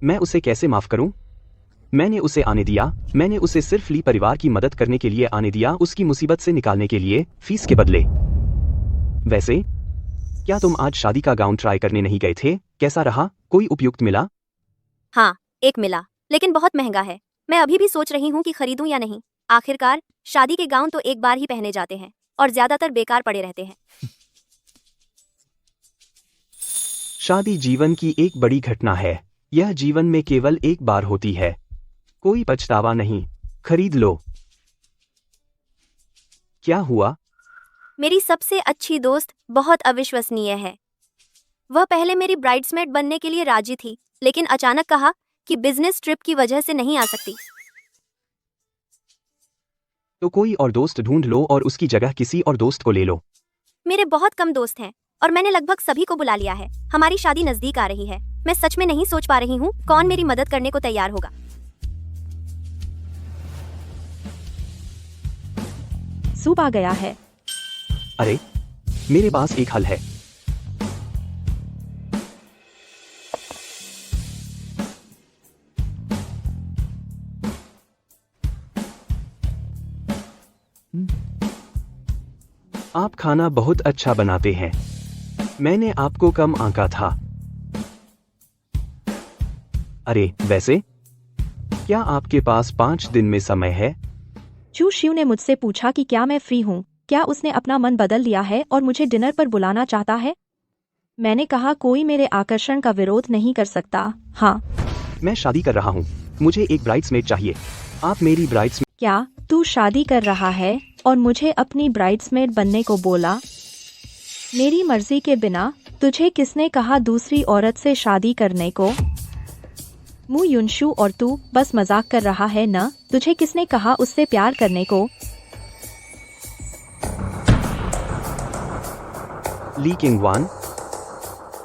मैं उसे कैसे माफ करूं? मैंने उसे आने दिया, मैंने उसे सिर्फ ली परिवार की मदद करने के लिए आने दिया, उसकी मुसीबत से निकालने के लिए, फीस के बदले। वैसे क्या तुम आज शादी का गाउन ट्राई करने नहीं गए थे? कैसा रहा? कोई उपयुक्त मिला? हाँ, एक मिला, लेकिन बहुत महंगा है। मैं अभी भी सोच रही हूँ कि खरीदूं या नहीं। आखिरकार शादी के गाउन तो एक बार ही पहने जाते हैं और ज्यादातर बेकार पड़े रहते हैं। शादी जीवन की एक बड़ी घटना है। यह जीवन में केवल एक बार होती है। कोई पछतावा नहीं। खरीद लो। क्या हुआ? मेरी सबसे अच्छी दोस्त बहुत अविश्वसनीय है। वह पहले मेरी ब्राइड्समेड बनने के लिए राजी थी, लेकिन अचानक कहा कि बिजनेस ट्रिप की वजह से नहीं आ सकती। तो कोई और दोस्त ढूंढ लो और उसकी जगह किसी और दोस्त को ले लो। मेरे बहुत कम दोस्त हैं और मैंने लगभग सभी को बुला लिया है। हमारी शादी नजदीक आ रही है। मैं सच में नहीं सोच पा रही हूँ कौन मेरी मदद करने को तैयार होगा। सूप आ गया है। अरे, मेरे पास एक हल है। आप खाना बहुत अच्छा बनाते हैं। मैंने आपको कम आंका था। अरे, वैसे क्या आपके पास 5 दिन में समय है? चू शियू ने मुझसे पूछा कि क्या मैं फ्री हूँ। क्या उसने अपना मन बदल लिया है और मुझे डिनर पर बुलाना चाहता है? मैंने कहा कोई मेरे आकर्षण का विरोध नहीं कर सकता। हाँ, मैं शादी कर रहा हूँ। मुझे एक ब्राइड्समेड चाहिए। आप मेरी ब्राइड्समेड। क्या तू शादी कर रहा है और मुझे अपनी ब्राइड्समेड बनने को बोला? मेरी मर्जी के बिना तुझे किसने कहा दूसरी औरत से शादी करने को? मु युनशु, और तू बस मजाक कर रहा है न? तुझे किसने कहा उससे प्यार करने को? ली किंगवान,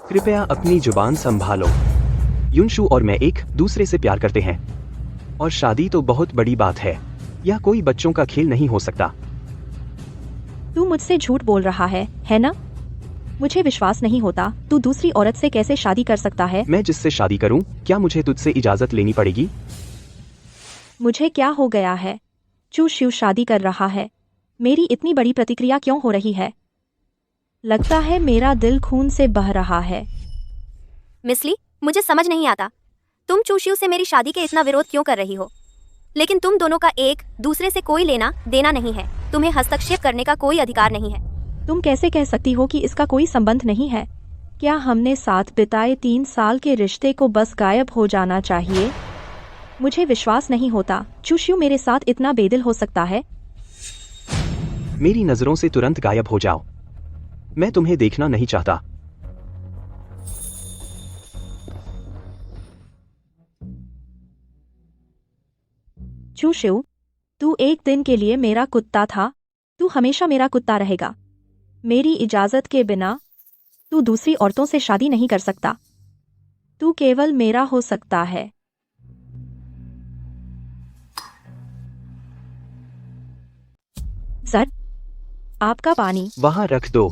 कृपया अपनी जुबान संभालो। युनशु और मैं एक दूसरे से प्यार करते हैं और शादी तो बहुत बड़ी बात है। यह कोई बच्चों का खेल नहीं हो सकता। तू मुझसे झूठ बोल रहा है ना? मुझे विश्वास नहीं होता। तू दूसरी औरत से कैसे शादी कर सकता है? मैं जिससे शादी करूं, क्या मुझे तुझसे इजाजत लेनी पड़ेगी? मुझे क्या हो गया है? चू शियू शादी कर रहा है। मेरी इतनी बड़ी प्रतिक्रिया क्यों हो रही है? लगता है मेरा दिल खून से बह रहा है। मिस ली, मुझे समझ नहीं आता तुम चू शियू से मेरी शादी के इतना विरोध क्यों कर रही हो। लेकिन तुम दोनों का एक दूसरे से कोई लेना देना नहीं है। तुम्हें हस्तक्षेप करने का कोई अधिकार नहीं है। तुम कैसे कह सकती हो कि इसका कोई संबंध नहीं है? क्या हमने साथ बिताए 3 साल के रिश्ते को बस गायब हो जाना चाहिए? मुझे विश्वास नहीं होता चू शियू मेरे साथ इतना बेदिल हो सकता है। मेरी नजरों से तुरंत गायब हो जाओ। मैं तुम्हें देखना नहीं चाहता। चू शिव, तू एक दिन के लिए मेरा कुत्ता था, तू हमेशा मेरा कुत्ता रहेगा। मेरी इजाजत के बिना तू दूसरी औरतों से शादी नहीं कर सकता। तू केवल मेरा हो सकता है। सर, आपका पानी। वहां रख दो।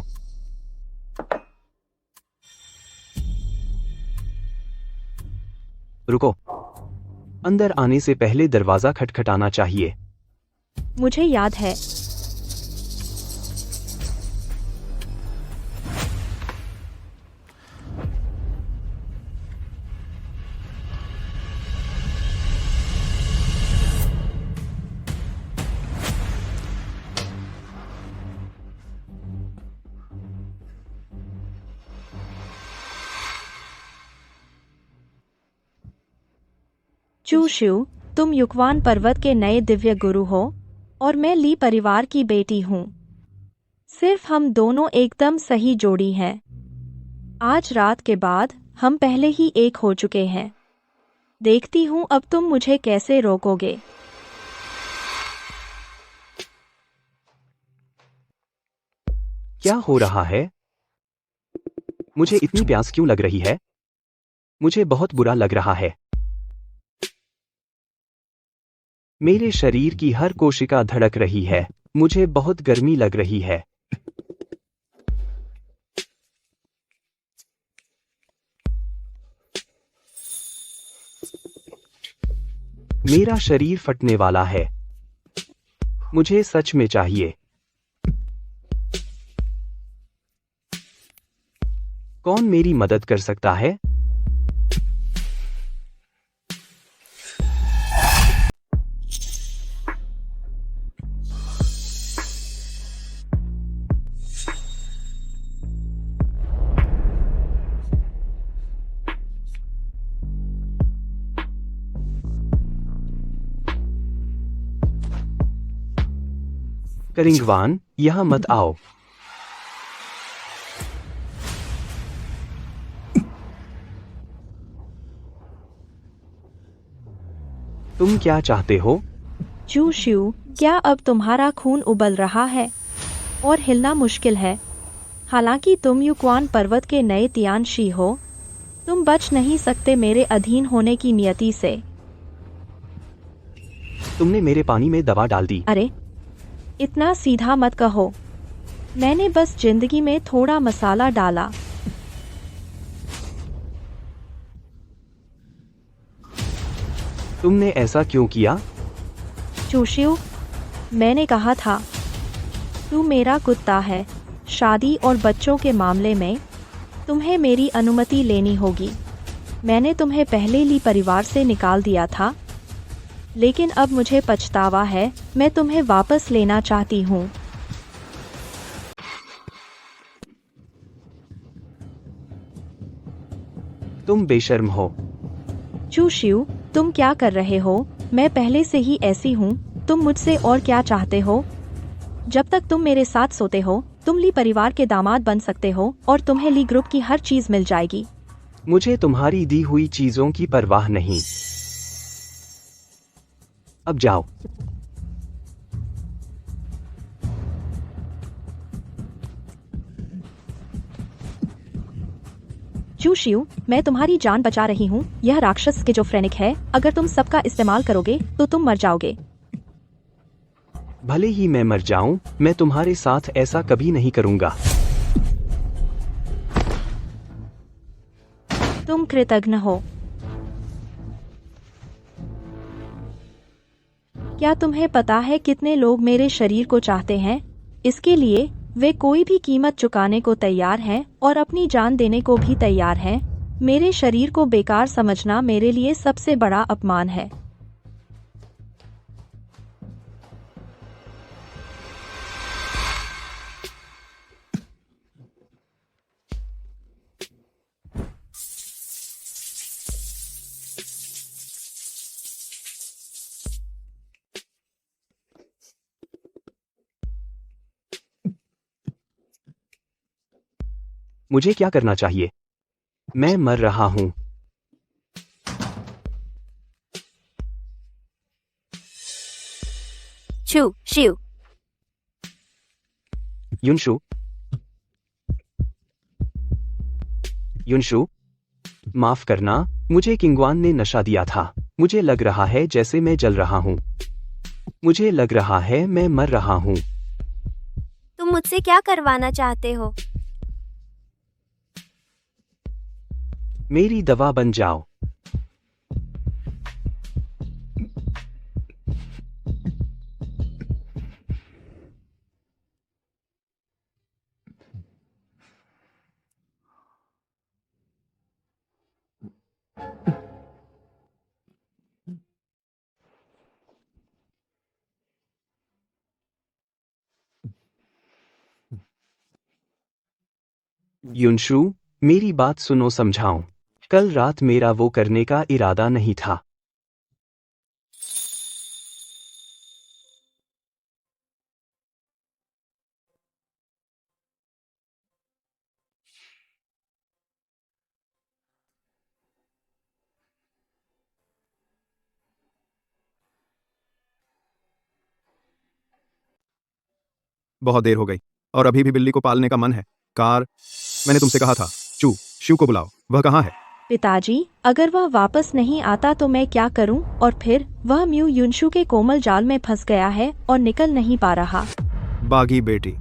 रुको। अंदर आने से पहले दरवाजा खटखटाना चाहिए। मुझे याद है। चू शिव, तुम युक्वान पर्वत के नए दिव्य गुरु हो और मैं ली परिवार की बेटी हूँ। सिर्फ हम दोनों एकदम सही जोड़ी हैं। आज रात के बाद हम पहले ही एक हो चुके हैं। देखती हूँ अब तुम मुझे कैसे रोकोगे। क्या हो रहा है? मुझे इतनी प्यास क्यों लग रही है? मुझे बहुत बुरा लग रहा है। मेरे शरीर की हर कोशिका धड़क रही है। मुझे बहुत गर्मी लग रही है। मेरा शरीर फटने वाला है। मुझे सच में चाहिए। कौन मेरी मदद कर सकता है? करिंगवान, यहां मत आओ। तुम क्या चाहते हो? चू शिव, क्या अब तुम्हारा खून उबल रहा है और हिलना मुश्किल है? हालांकि तुम युक्वान पर्वत के नए तियानशी हो, तुम बच नहीं सकते मेरे अधीन होने की नियति से। तुमने मेरे पानी में दवा डाल दी। अरे, इतना सीधा मत कहो। मैंने बस जिंदगी में थोड़ा मसाला डाला। तुमने ऐसा क्यों किया? चूशिव, मैंने कहा था, तू मेरा कुत्ता है। शादी और बच्चों के मामले में तुम्हें मेरी अनुमति लेनी होगी। मैंने तुम्हें पहले ही परिवार से निकाल दिया था, लेकिन अब मुझे पछतावा है। मैं तुम्हें वापस लेना चाहती हूँ। तुम बेशर्म हो। चू शिव, तुम क्या कर रहे हो? मैं पहले से ही ऐसी हूँ। तुम मुझसे और क्या चाहते हो? जब तक तुम मेरे साथ सोते हो, तुम ली परिवार के दामाद बन सकते हो और तुम्हें ली ग्रुप की हर चीज मिल जाएगी। मुझे तुम्हारी दी हुई चीजों की परवाह नहीं। अब जाओ। चूशियू, मैं तुम्हारी जान बचा रही हूँ। यह राक्षस के जो फ्रेनिक है, अगर तुम सबका इस्तेमाल करोगे तो तुम मर जाओगे। भले ही मैं मर जाऊं, मैं तुम्हारे साथ ऐसा कभी नहीं करूंगा। तुम कृतज्ञ हो। क्या तुम्हें पता है कितने लोग मेरे शरीर को चाहते हैं? इसके लिए वे कोई भी कीमत चुकाने को तैयार हैं और अपनी जान देने को भी तैयार हैं। मेरे शरीर को बेकार समझना मेरे लिए सबसे बड़ा अपमान है। मुझे क्या करना चाहिए? मैं मर रहा हूँ। चू शिव, युनशु, युनशु, माफ करना, मुझे किंगवान ने नशा दिया था। मुझे लग रहा है जैसे मैं जल रहा हूँ। मुझे लग रहा है मैं मर रहा हूँ। तुम मुझसे क्या करवाना चाहते हो? मेरी दवा बन जाओ। युनशु, मेरी बात सुनो, समझाऊं। कल रात मेरा वो करने का इरादा नहीं था। बहुत देर हो गई और अभी भी बिल्ली को पालने का मन है। कार, मैंने तुमसे कहा था, चू शिव को बुलाओ। वह कहाँ है? पिताजी, अगर वह वापस नहीं आता तो मैं क्या करूं? और फिर वह म्यू युनशु के कोमल जाल में फंस गया है और निकल नहीं पा रहा। बागी बेटी,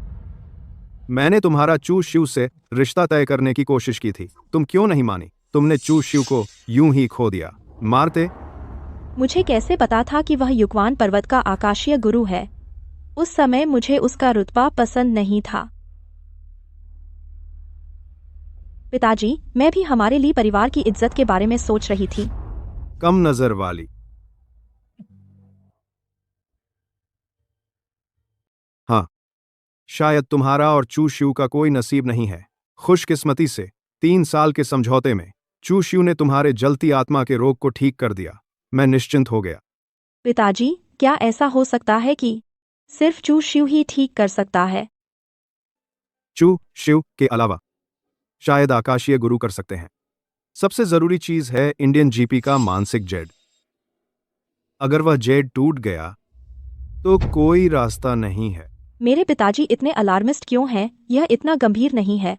मैंने तुम्हारा चू शिव से रिश्ता तय करने की कोशिश की थी। तुम क्यों नहीं मानी? तुमने चू शिव को यूं ही खो दिया। मारते। मुझे कैसे पता था कि वह युक्वान पर्वत का आकाशीय गुरु है? उस समय मुझे उसका रुतबा पसंद नहीं था। पिताजी, मैं भी हमारे ली परिवार की इज्जत के बारे में सोच रही थी। कम नजर वाली। हाँ, शायद तुम्हारा और चू शिव का कोई नसीब नहीं है। खुशकिस्मती से 3 साल के समझौते में चू शिव ने तुम्हारे जलती आत्मा के रोग को ठीक कर दिया। मैं निश्चिंत हो गया। पिताजी, क्या ऐसा हो सकता है कि सिर्फ चू शिव ही ठीक कर सकता है? चू शिव के अलावा शायद आकाशीय गुरु कर सकते हैं। सबसे जरूरी चीज है इंडियन जीपी का मानसिक जेड। अगर वह जेड टूट गया तो कोई रास्ता नहीं है। मेरे पिताजी इतने अलार्मिस्ट क्यों हैं? यह इतना गंभीर नहीं है।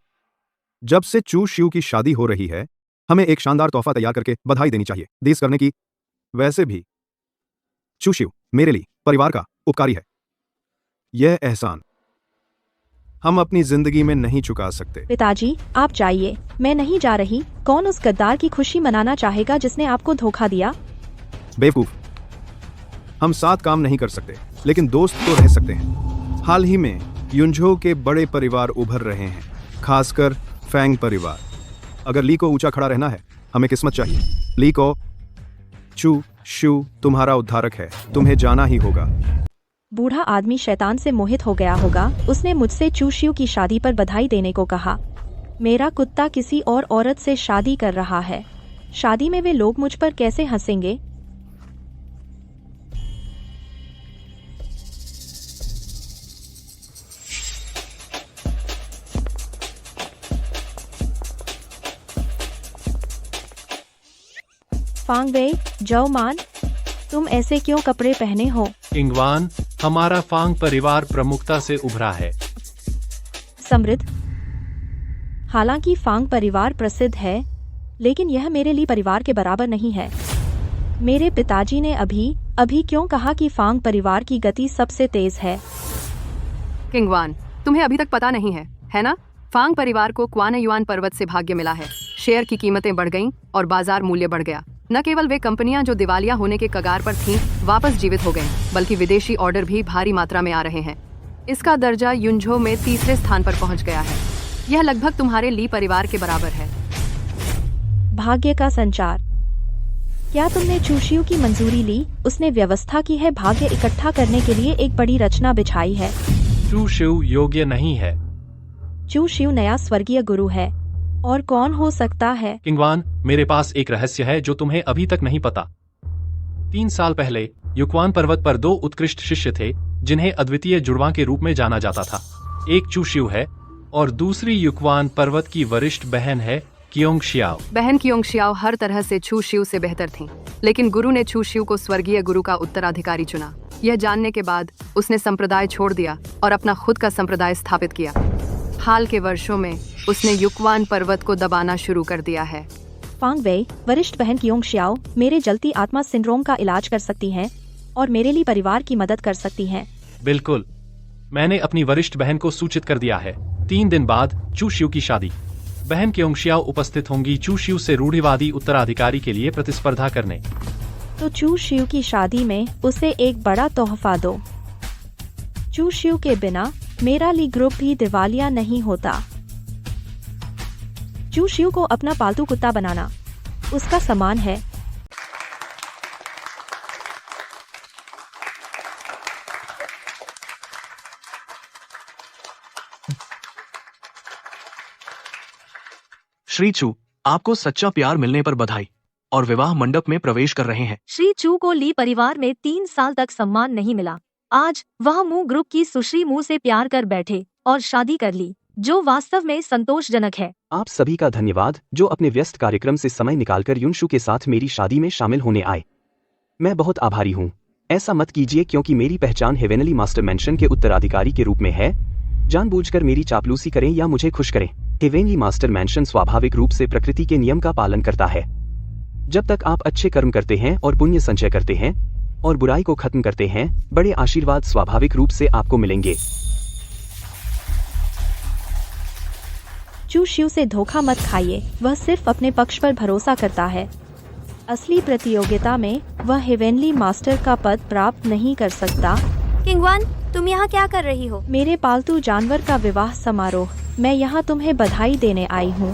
जब से चू शिव की शादी हो रही है, हमें एक शानदार तोहफा तैयार करके बधाई देनी चाहिए। देश करने की। वैसे भी चू शिव मेरे लिए परिवार का उपकारी है। यह एहसान हम अपनी जिंदगी में नहीं चुका सकते। पिताजी, आप जाइए। मैं नहीं जा रही। कौन उस गद्दार की खुशी मनाना चाहेगा जिसने आपको धोखा दिया? बेवकूफ, हम साथ काम नहीं कर सकते, लेकिन दोस्त तो रह सकते हैं। हाल ही में युनझो के बड़े परिवार उभर रहे हैं, खासकर फैंग परिवार। अगर ली को ऊंचा खड़ा रहना है, हमें किस्मत चाहिए। ली को, चू शिव तुम्हारा उद्धारक है। तुम्हें जाना ही होगा। बूढ़ा आदमी शैतान से मोहित हो गया होगा। उसने मुझसे चू शिव की शादी पर बधाई देने को कहा। मेरा कुत्ता किसी और औरत से शादी कर रहा है। शादी में वे लोग मुझ पर कैसे हंसेंगे? फांग वेई, जाओ मान, तुम ऐसे क्यों कपड़े पहने हो? किंगवान, हमारा फांग परिवार प्रमुखता से उभरा है। समृद्ध। हालांकि फांग परिवार प्रसिद्ध है, लेकिन यह मेरे लिए परिवार के बराबर नहीं है। मेरे पिताजी ने अभी क्यों कहा कि फांग परिवार की गति सबसे तेज है? किंगवान, तुम्हें अभी तक पता नहीं है ना? फांग परिवार को क्वान युआन पर्वत से भाग्य मिला है। शेयर की कीमतें बढ़ गईं और बाजार मूल्य बढ़ गया। न केवल वे कंपनियां जो दिवालिया होने के कगार पर थीं वापस जीवित हो गईं, बल्कि विदेशी ऑर्डर भी भारी मात्रा में आ रहे हैं। इसका दर्जा युनझो में 3रे स्थान पर पहुंच गया है। यह लगभग तुम्हारे ली परिवार के बराबर है। भाग्य का संचार। क्या तुमने चूशियों की मंजूरी ली? उसने व्यवस्था की है, भाग्य इकट्ठा करने के लिए एक बड़ी रचना बिछाई है। चू शिव योग्य नहीं है। चू शिव नया स्वर्गीय गुरु है। और कौन हो सकता है? किंगवान, मेरे पास एक रहस्य है जो तुम्हें अभी तक नहीं पता। 3 साल पहले युक्वान पर्वत पर 2 उत्कृष्ट शिष्य थे जिन्हें अद्वितीय जुड़वां के रूप में जाना जाता था। एक चू शिव है और दूसरी युक्वान पर्वत की वरिष्ठ बहन है कियोंग शियाओ। बहन कियोंग शियाओ हर तरह से छू शिव से बेहतर थीं, लेकिन गुरु ने छू शिव को स्वर्गीय गुरु का उत्तराधिकारी चुना। यह जानने के बाद उसने संप्रदाय छोड़ दिया और अपना खुद का संप्रदाय स्थापित किया। हाल के वर्षों में उसने युक्वान पर्वत को दबाना शुरू कर दिया है। फांग वेई, वरिष्ठ बहन कियोंग शियाओ मेरे जलती आत्मा सिंड्रोम का इलाज कर सकती हैं और मेरे लिए परिवार की मदद कर सकती हैं। बिल्कुल, मैंने अपनी वरिष्ठ बहन को सूचित कर दिया है। 3 दिन बाद चू शिव की शादी। बहन कियोंग शियाओ उपस्थित होंगी चू शिव से रूढ़िवादी उत्तराधिकारी के लिए प्रतिस्पर्धा करने। तो चू शिव की शादी में उसे एक बड़ा तोहफा दो। चू शिव के बिना मेरा ली ग्रुप भी दिवालिया नहीं होता। चू शिव को अपना पालतू कुत्ता बनाना उसका समान है। श्री चू, आपको सच्चा प्यार मिलने पर बधाई और विवाह मंडप में प्रवेश कर रहे हैं। श्री चू को ली परिवार में 3 साल तक सम्मान नहीं मिला। आज वह मू ग्रुप की सुश्री मू से प्यार कर बैठे और शादी कर ली, जो वास्तव में संतोषजनक है। आप सभी का धन्यवाद जो अपने व्यस्त कार्यक्रम से समय निकालकर युनशु के साथ मेरी शादी में शामिल होने आए। मैं बहुत आभारी हूँ। ऐसा मत कीजिए क्योंकि मेरी पहचान हेवेनली मास्टर मैंशन के उत्तराधिकारी के रूप में है। जानबूझकर मेरी चापलूसी करें या मुझे खुश करें, हेवेनली मास्टर मैंशन स्वाभाविक रूप से प्रकृति के नियम का पालन करता है। जब तक आप अच्छे कर्म करते हैं और पुण्य संचय करते हैं और बुराई को खत्म करते हैं, बड़े आशीर्वाद स्वाभाविक रूप से आपको मिलेंगे। चू शिव से धोखा मत खाइए, वह सिर्फ अपने पक्ष पर भरोसा करता है। असली प्रतियोगिता में वह हेवेनली मास्टर का पद प्राप्त नहीं कर सकता। किंगवान, तुम यहाँ क्या कर रही हो? मेरे पालतू जानवर का विवाह समारोह। मैं यहाँ तुम्हें बधाई देने आई हूँ।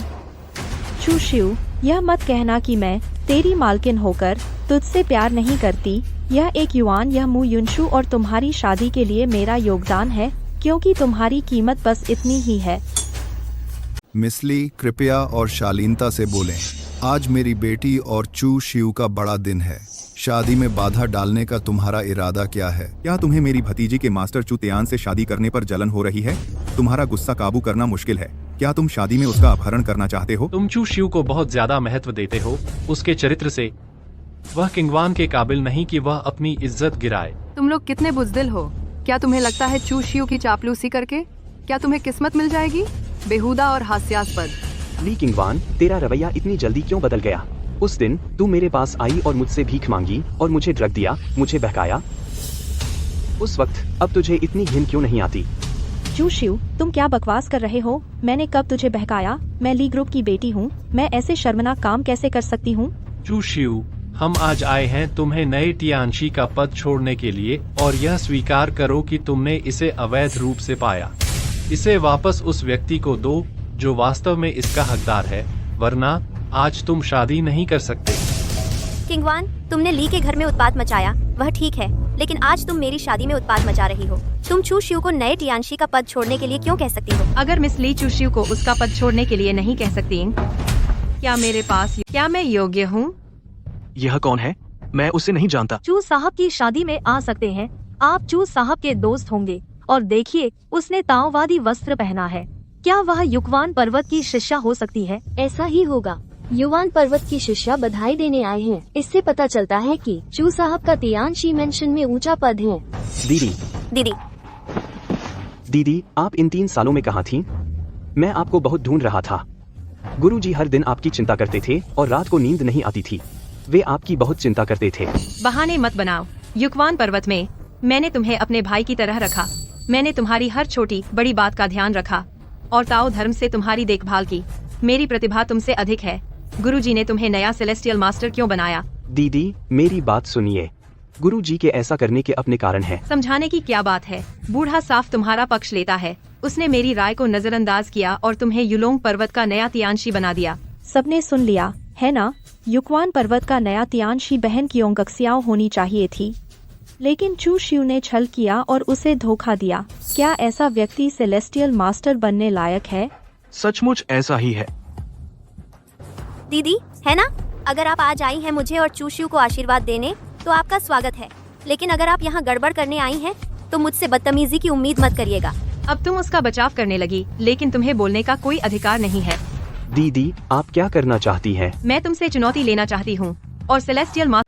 चू शिव, यह मत कहना कि मैं तेरी मालकिन होकर तुझसे प्यार नहीं करती। यह एक युआन यह मू युनशु और तुम्हारी शादी के लिए मेरा योगदान है, क्योंकि तुम्हारी कीमत बस इतनी ही है। मिसली, कृपया और शालीनता से बोलें। आज मेरी बेटी और चू शिव का बड़ा दिन है। शादी में बाधा डालने का तुम्हारा इरादा क्या है? क्या तुम्हें मेरी भतीजी के मास्टर चू तियान से शादी करने पर जलन हो रही है? तुम्हारा गुस्सा काबू करना मुश्किल है। क्या तुम शादी में उसका अपहरण करना चाहते हो? तुम चू शिव को बहुत ज्यादा महत्व देते हो उसके चरित्र से। वह किंगवान के काबिल नहीं कि वह अपनी इज्जत गिराए। तुम लोग कितने बुजदिल हो। क्या तुम्हें लगता है चू शिव की चापलूसी करके क्या तुम्हें किस्मत मिल जाएगी? बेहुदा और हास्यास्पद। ली किंगवान, तेरा रवैया इतनी जल्दी क्यों बदल गया? उस दिन तू मेरे पास आई और मुझसे भीख मांगी और मुझे ड्रग दिया, मुझे बहकाया। उस वक्त अब तुझे इतनी घिन क्यों नहीं आती? चू शिव, तुम क्या बकवास कर रहे हो? मैंने कब तुझे बहकाया? मैं ली ग्रुप की बेटी हूँ। मैं ऐसे शर्मनाक काम कैसे कर सकती हूँ? चू शिव, हम आज आए हैं तुम्हें नए टियानशी का पद छोड़ने के लिए और यह स्वीकार करो कि तुमने इसे अवैध रूप से पाया। इसे वापस उस व्यक्ति को दो जो वास्तव में इसका हकदार है, वरना आज तुम शादी नहीं कर सकते। किंगवान, तुमने ली के घर में उत्पात मचाया, वह ठीक है, लेकिन आज तुम मेरी शादी में उत्पात मचा रही हो। तुम चू शिव को नए टियानशी का पद छोड़ने के लिए क्यों कह सकती हो? अगर मिस ली चू शिव को उसका पद छोड़ने के लिए नहीं कह सकती, क्या मैं योग्य हूँ? यह कौन है? मैं उसे नहीं जानता। चू साहब की शादी में आ सकते हैं। आप चू साहब के दोस्त होंगे और देखिए, उसने ताओवादी वस्त्र पहना है। क्या वह युक्वान पर्वत की शिष्या हो सकती है? ऐसा ही होगा। युवान पर्वत की शिष्या बधाई देने आए हैं। इससे पता चलता है कि चू साहब का तियानशी मेंशन में ऊंचा पद है। दीदी, दीदी, आप इन 3 सालों में कहाँ थीं? मैं आपको बहुत ढूंढ रहा था। गुरुजी हर दिन आपकी चिंता करते थे और रात को नींद नहीं आती थी। वे आपकी बहुत चिंता करते थे। बहाने मत बनाओ। युक्वान पर्वत में मैंने तुम्हें अपने भाई की तरह रखा। मैंने तुम्हारी हर छोटी बड़ी बात का ध्यान रखा और ताओ धर्म से तुम्हारी देखभाल की। मेरी प्रतिभा तुमसे अधिक है। गुरुजी ने तुम्हें नया सेलेस्टियल मास्टर क्यों बनाया? दीदी, मेरी बात सुनिए। गुरुजी के ऐसा करने के अपने कारण हैं। समझाने की क्या बात है? बूढ़ा साफ तुम्हारा पक्ष लेता है। उसने मेरी राय को नजरअंदाज किया और तुम्हें युलोंग पर्वत का नया तियानशी बना दिया। सबने सुन लिया है ना? युक्वान पर्वत का नया तियानशी बहन कियोंग कक्सियाओ होनी चाहिए थी, लेकिन चू शिव ने छल किया और उसे धोखा दिया। क्या ऐसा व्यक्ति सेलेस्टियल मास्टर बनने लायक है? सचमुच ऐसा ही है। दीदी, है ना? अगर आप आज आई हैं मुझे और चू शिव को आशीर्वाद देने, तो आपका स्वागत है। लेकिन अगर आप यहाँ गड़बड़ करने आई हैं, तो मुझसे बदतमीजी की उम्मीद मत करिएगा। अब तुम उसका बचाव करने लगी, लेकिन तुम्हें बोलने का कोई अधिकार नहीं है। दीदी, आप क्या करना चाहती हैं? मैं तुमसे चुनौती लेना चाहती हूँ और सेलेस्टियल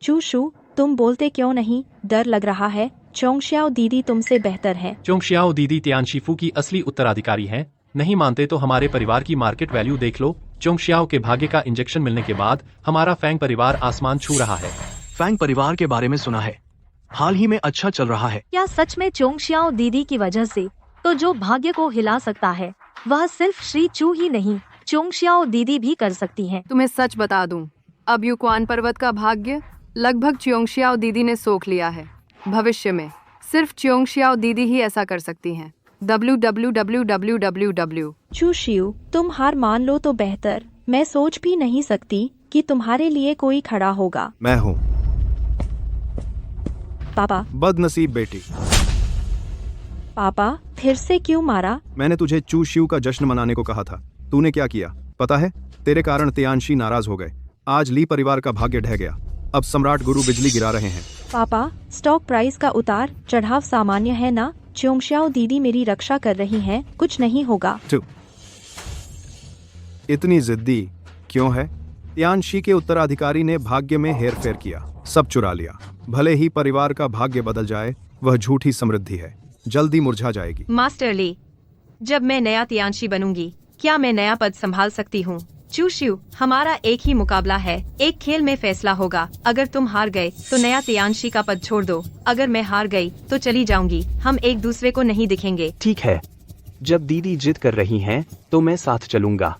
चूशू, तुम बोलते क्यों नहीं? डर लग रहा है। चोंगशियाओ दीदी तुमसे बेहतर है। चोंगशियाओ दीदी तियानशीफू की असली उत्तराधिकारी हैं। नहीं मानते तो हमारे परिवार की मार्केट वैल्यू देख लो। चोंगशियाओ के भाग्य का इंजेक्शन मिलने के बाद हमारा फैंग परिवार आसमान छू रहा है। फैंग परिवार के बारे में सुना है, हाल ही में अच्छा चल रहा है। क्या सच में चोंगशियाओ दीदी की वजह से? तो जो भाग्य को हिला सकता है वह सिर्फ श्री चू ही नहीं, चोंगशियाओ दीदी भी कर सकती हैं। तुम्हें सच बता दूं, अब युक्वान पर्वत का भाग्य लगभग च्योंगशियाओ दीदी ने सोख लिया है। भविष्य में सिर्फ च्योंगशियाओ दीदी ही ऐसा कर सकती हैं। www। चूशियू, तुम हार मान लो तो बेहतर। मैं सोच भी नहीं सकती कि तुम्हारे लिए कोई खड़ा होगा। मैं हूँ। पापा, बदनसीब बेटी, पापा फिर से क्यों मारा? मैंने तुझे चू शिव का जश्न मनाने को कहा था। तूने क्या किया पता है? तेरे कारण तियानशी नाराज हो गए। आज ली परिवार का भाग्य ढह गया। अब सम्राट गुरु बिजली गिरा रहे हैं। पापा, स्टॉक प्राइस का उतार चढ़ाव सामान्य है ना? चोंगशियाओ दीदी मेरी रक्षा कर रही हैं, कुछ नहीं होगा। इतनी जिद्दी क्यों है? तियानशी के उत्तराधिकारी ने भाग्य में हेरफेर किया, सब चुरा लिया। भले ही परिवार का भाग्य बदल जाए, वह झूठी समृद्धि है, जल्दी मुरझा जाएगी। मास्टर ली, जब मैं नया तियानशी बनूंगी, क्या मैं नया पद संभाल सकती हूँ? चूशियू, हमारा एक ही मुकाबला है, एक खेल में फैसला होगा। अगर तुम हार गए तो नया तियानशी का पद छोड़ दो। अगर मैं हार गई तो चली जाऊंगी। हम एक दूसरे को नहीं दिखेंगे। ठीक है, जब दीदी जिद कर रही हैं, तो मैं साथ चलूंगा।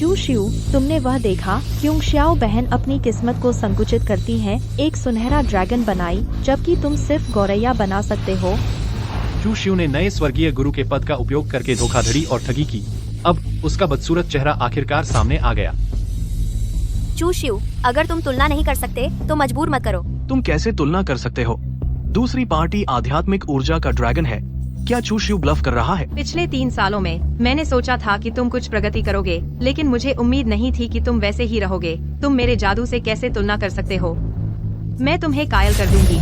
चूशियू, तुमने वह देखा? क्योंगशियाओ बहन अपनी किस्मत को संकुचित करती हैं, एक सुनहरा ड्रैगन बनाई, जबकि तुम सिर्फ गौरैया बना सकते हो। चूशियू ने नए स्वर्गीय गुरु के पद का उपयोग करके धोखाधड़ी और ठगी की। अब उसका बदसूरत चेहरा आखिरकार सामने आ गया। चूशियू, अगर तुम तुलना नहीं कर सकते तो मजबूर मत करो। तुम कैसे तुलना कर सकते हो? दूसरी पार्टी आध्यात्मिक ऊर्जा का ड्रैगन है। क्या चूशियू ब्लफ कर रहा है? पिछले 3 सालों में मैंने सोचा था कि तुम कुछ प्रगति करोगे, लेकिन मुझे उम्मीद नहीं थी कि तुम वैसे ही रहोगे। तुम मेरे जादू से कैसे तुलना कर सकते हो? मैं तुम्हें कायल कर दूंगी।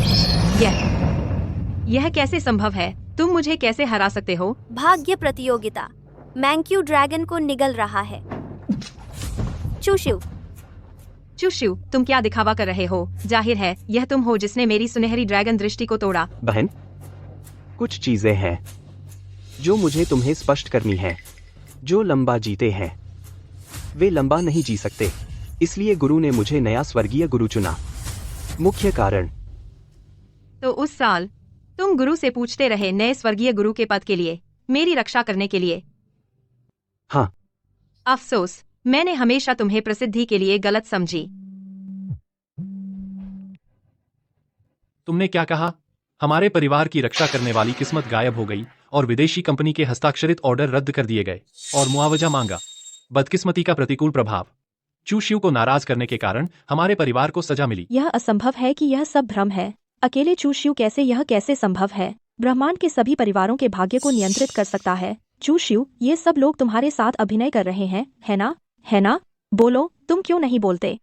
यह कैसे संभव है? तुम मुझे कैसे हरा सकते हो? भाग्य प्रतियोगिता मैंक्यू ड्रैगन को निगल रहा है। चूशियू, चूशियू, तुम क्या दिखावा कर रहे हो? जाहिर है यह तुम हो जिसने मेरी सुनहरी ड्रैगन दृष्टि को तोड़ा। बहन, कुछ चीजें हैं जो मुझे तुम्हें स्पष्ट करनी है। जो लंबा जीते हैं वे लंबा नहीं जी सकते, इसलिए गुरु ने मुझे नया स्वर्गीय गुरु चुना। मुख्य कारण, तो उस साल तुम गुरु से पूछते रहे नए स्वर्गीय गुरु के पद के लिए, मेरी रक्षा करने के लिए। हाँ, अफसोस, मैंने हमेशा तुम्हें प्रसिद्धि के लिए गलत समझी। तुमने क्या कहा? हमारे परिवार की रक्षा करने वाली किस्मत गायब हो गई और विदेशी कंपनी के हस्ताक्षरित ऑर्डर रद्द कर दिए गए और मुआवजा मांगा। बदकिस्मती का प्रतिकूल प्रभाव। चूशियू को नाराज करने के कारण हमारे परिवार को सजा मिली। यह असंभव है कि यह सब भ्रम है। अकेले चूशियू यह कैसे संभव है? ब्रह्मांड के सभी परिवारों के भाग्य को नियंत्रित कर सकता है। चूशियू, ये सब लोग तुम्हारे साथ अभिनय कर रहे हैं, है ना? है ना? बोलो, तुम क्यों नहीं बोलते?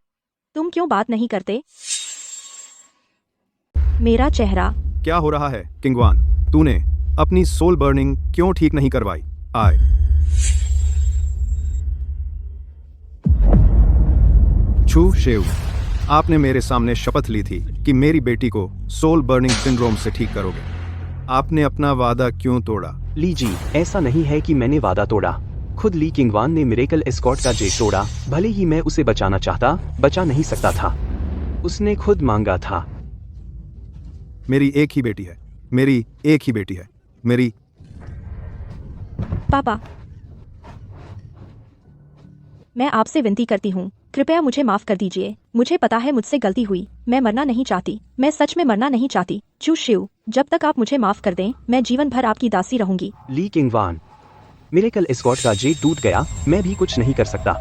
तुम क्यों बात नहीं करते? मेरा चेहरा। क्या हो रहा है किंगवान? तूने अपनी सोल बर्निंग क्यों ठीक नहीं करवाई? आए। छू शेव, आपने मेरे सामने शपथ ली थी कि मेरी बेटी को सोल बर्निंग सिंड्रोम से ठीक करोगे। आपने अपना वादा क्यों तोड़ा? ली जी, ऐसा नहीं है कि मैंने वादा तोड़ा। खुद ली किंगवान ने मिरेकल एस्कॉर्ट का जेट तोड़ा। भले ही मैं उसे बचाना चाहता, बचा नहीं सकता था। उसने खुद मांगा था। मेरी एक ही बेटी है, मेरी एक ही बेटी है, मेरी। पापा, मैं आपसे विनती करती हूँ, कृपया मुझे माफ कर दीजिए। मुझे पता है मुझसे गलती हुई। मैं मरना नहीं चाहती, मैं सच में मरना नहीं चाहती। चूशियू, जब तक आप मुझे माफ कर दें, मैं जीवन भर आपकी दासी रहूंगी। ली किंगवान, मिरेकल एस्कॉर्ट का जेट टूट गया, मैं भी कुछ नहीं कर सकता।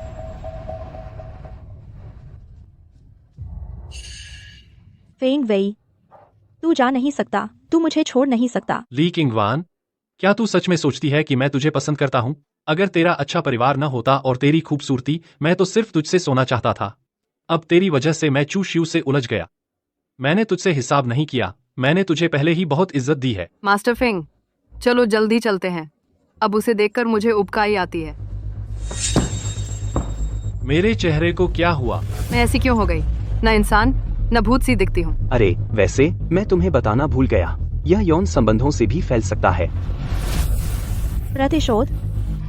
फेंग वेई, तू जा नहीं सकता, तू मुझे छोड़ नहीं सकता। ली किंगवान, क्या तू सच में सोचती है कि मैं तुझे पसंद करता हूँ? अगर तेरा अच्छा परिवार न होता और तेरी खूबसूरती, मैं तो सिर्फ तुझसे सोना चाहता था। अब तेरी वजह से मैं चू शिव से उलझ गया। मैंने तुझसे हिसाब नहीं किया, मैंने तुझे पहले ही बहुत इज्जत दी है। मास्टर फिंग, चलो जल्दी चलते हैं। अब उसे देखकर मुझे उबकाई आती है। मेरे चेहरे को क्या हुआ? मैं ऐसी क्यों हो गई? न इंसान न भूत सी दिखती हूँ। अरे वैसे मैं तुम्हें बताना भूल गया, यह यौन संबंधों से भी फैल सकता है। प्रतिशोध?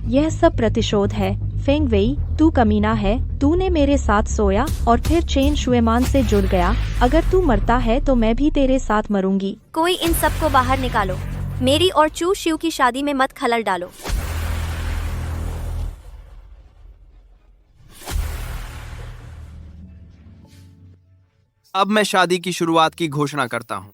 यह सब प्रतिशोध है। फेंग वेई, तू कमीना है। तूने मेरे साथ सोया और फिर चेन शुएमान से जुड़ गया। अगर तू मरता है तो मैं भी तेरे साथ मरूंगी। कोई इन सबको बाहर निकालो। मेरी और चू शिव की शादी में मत खलल डालो। अब मैं शादी की शुरुआत की घोषणा करता हूँ।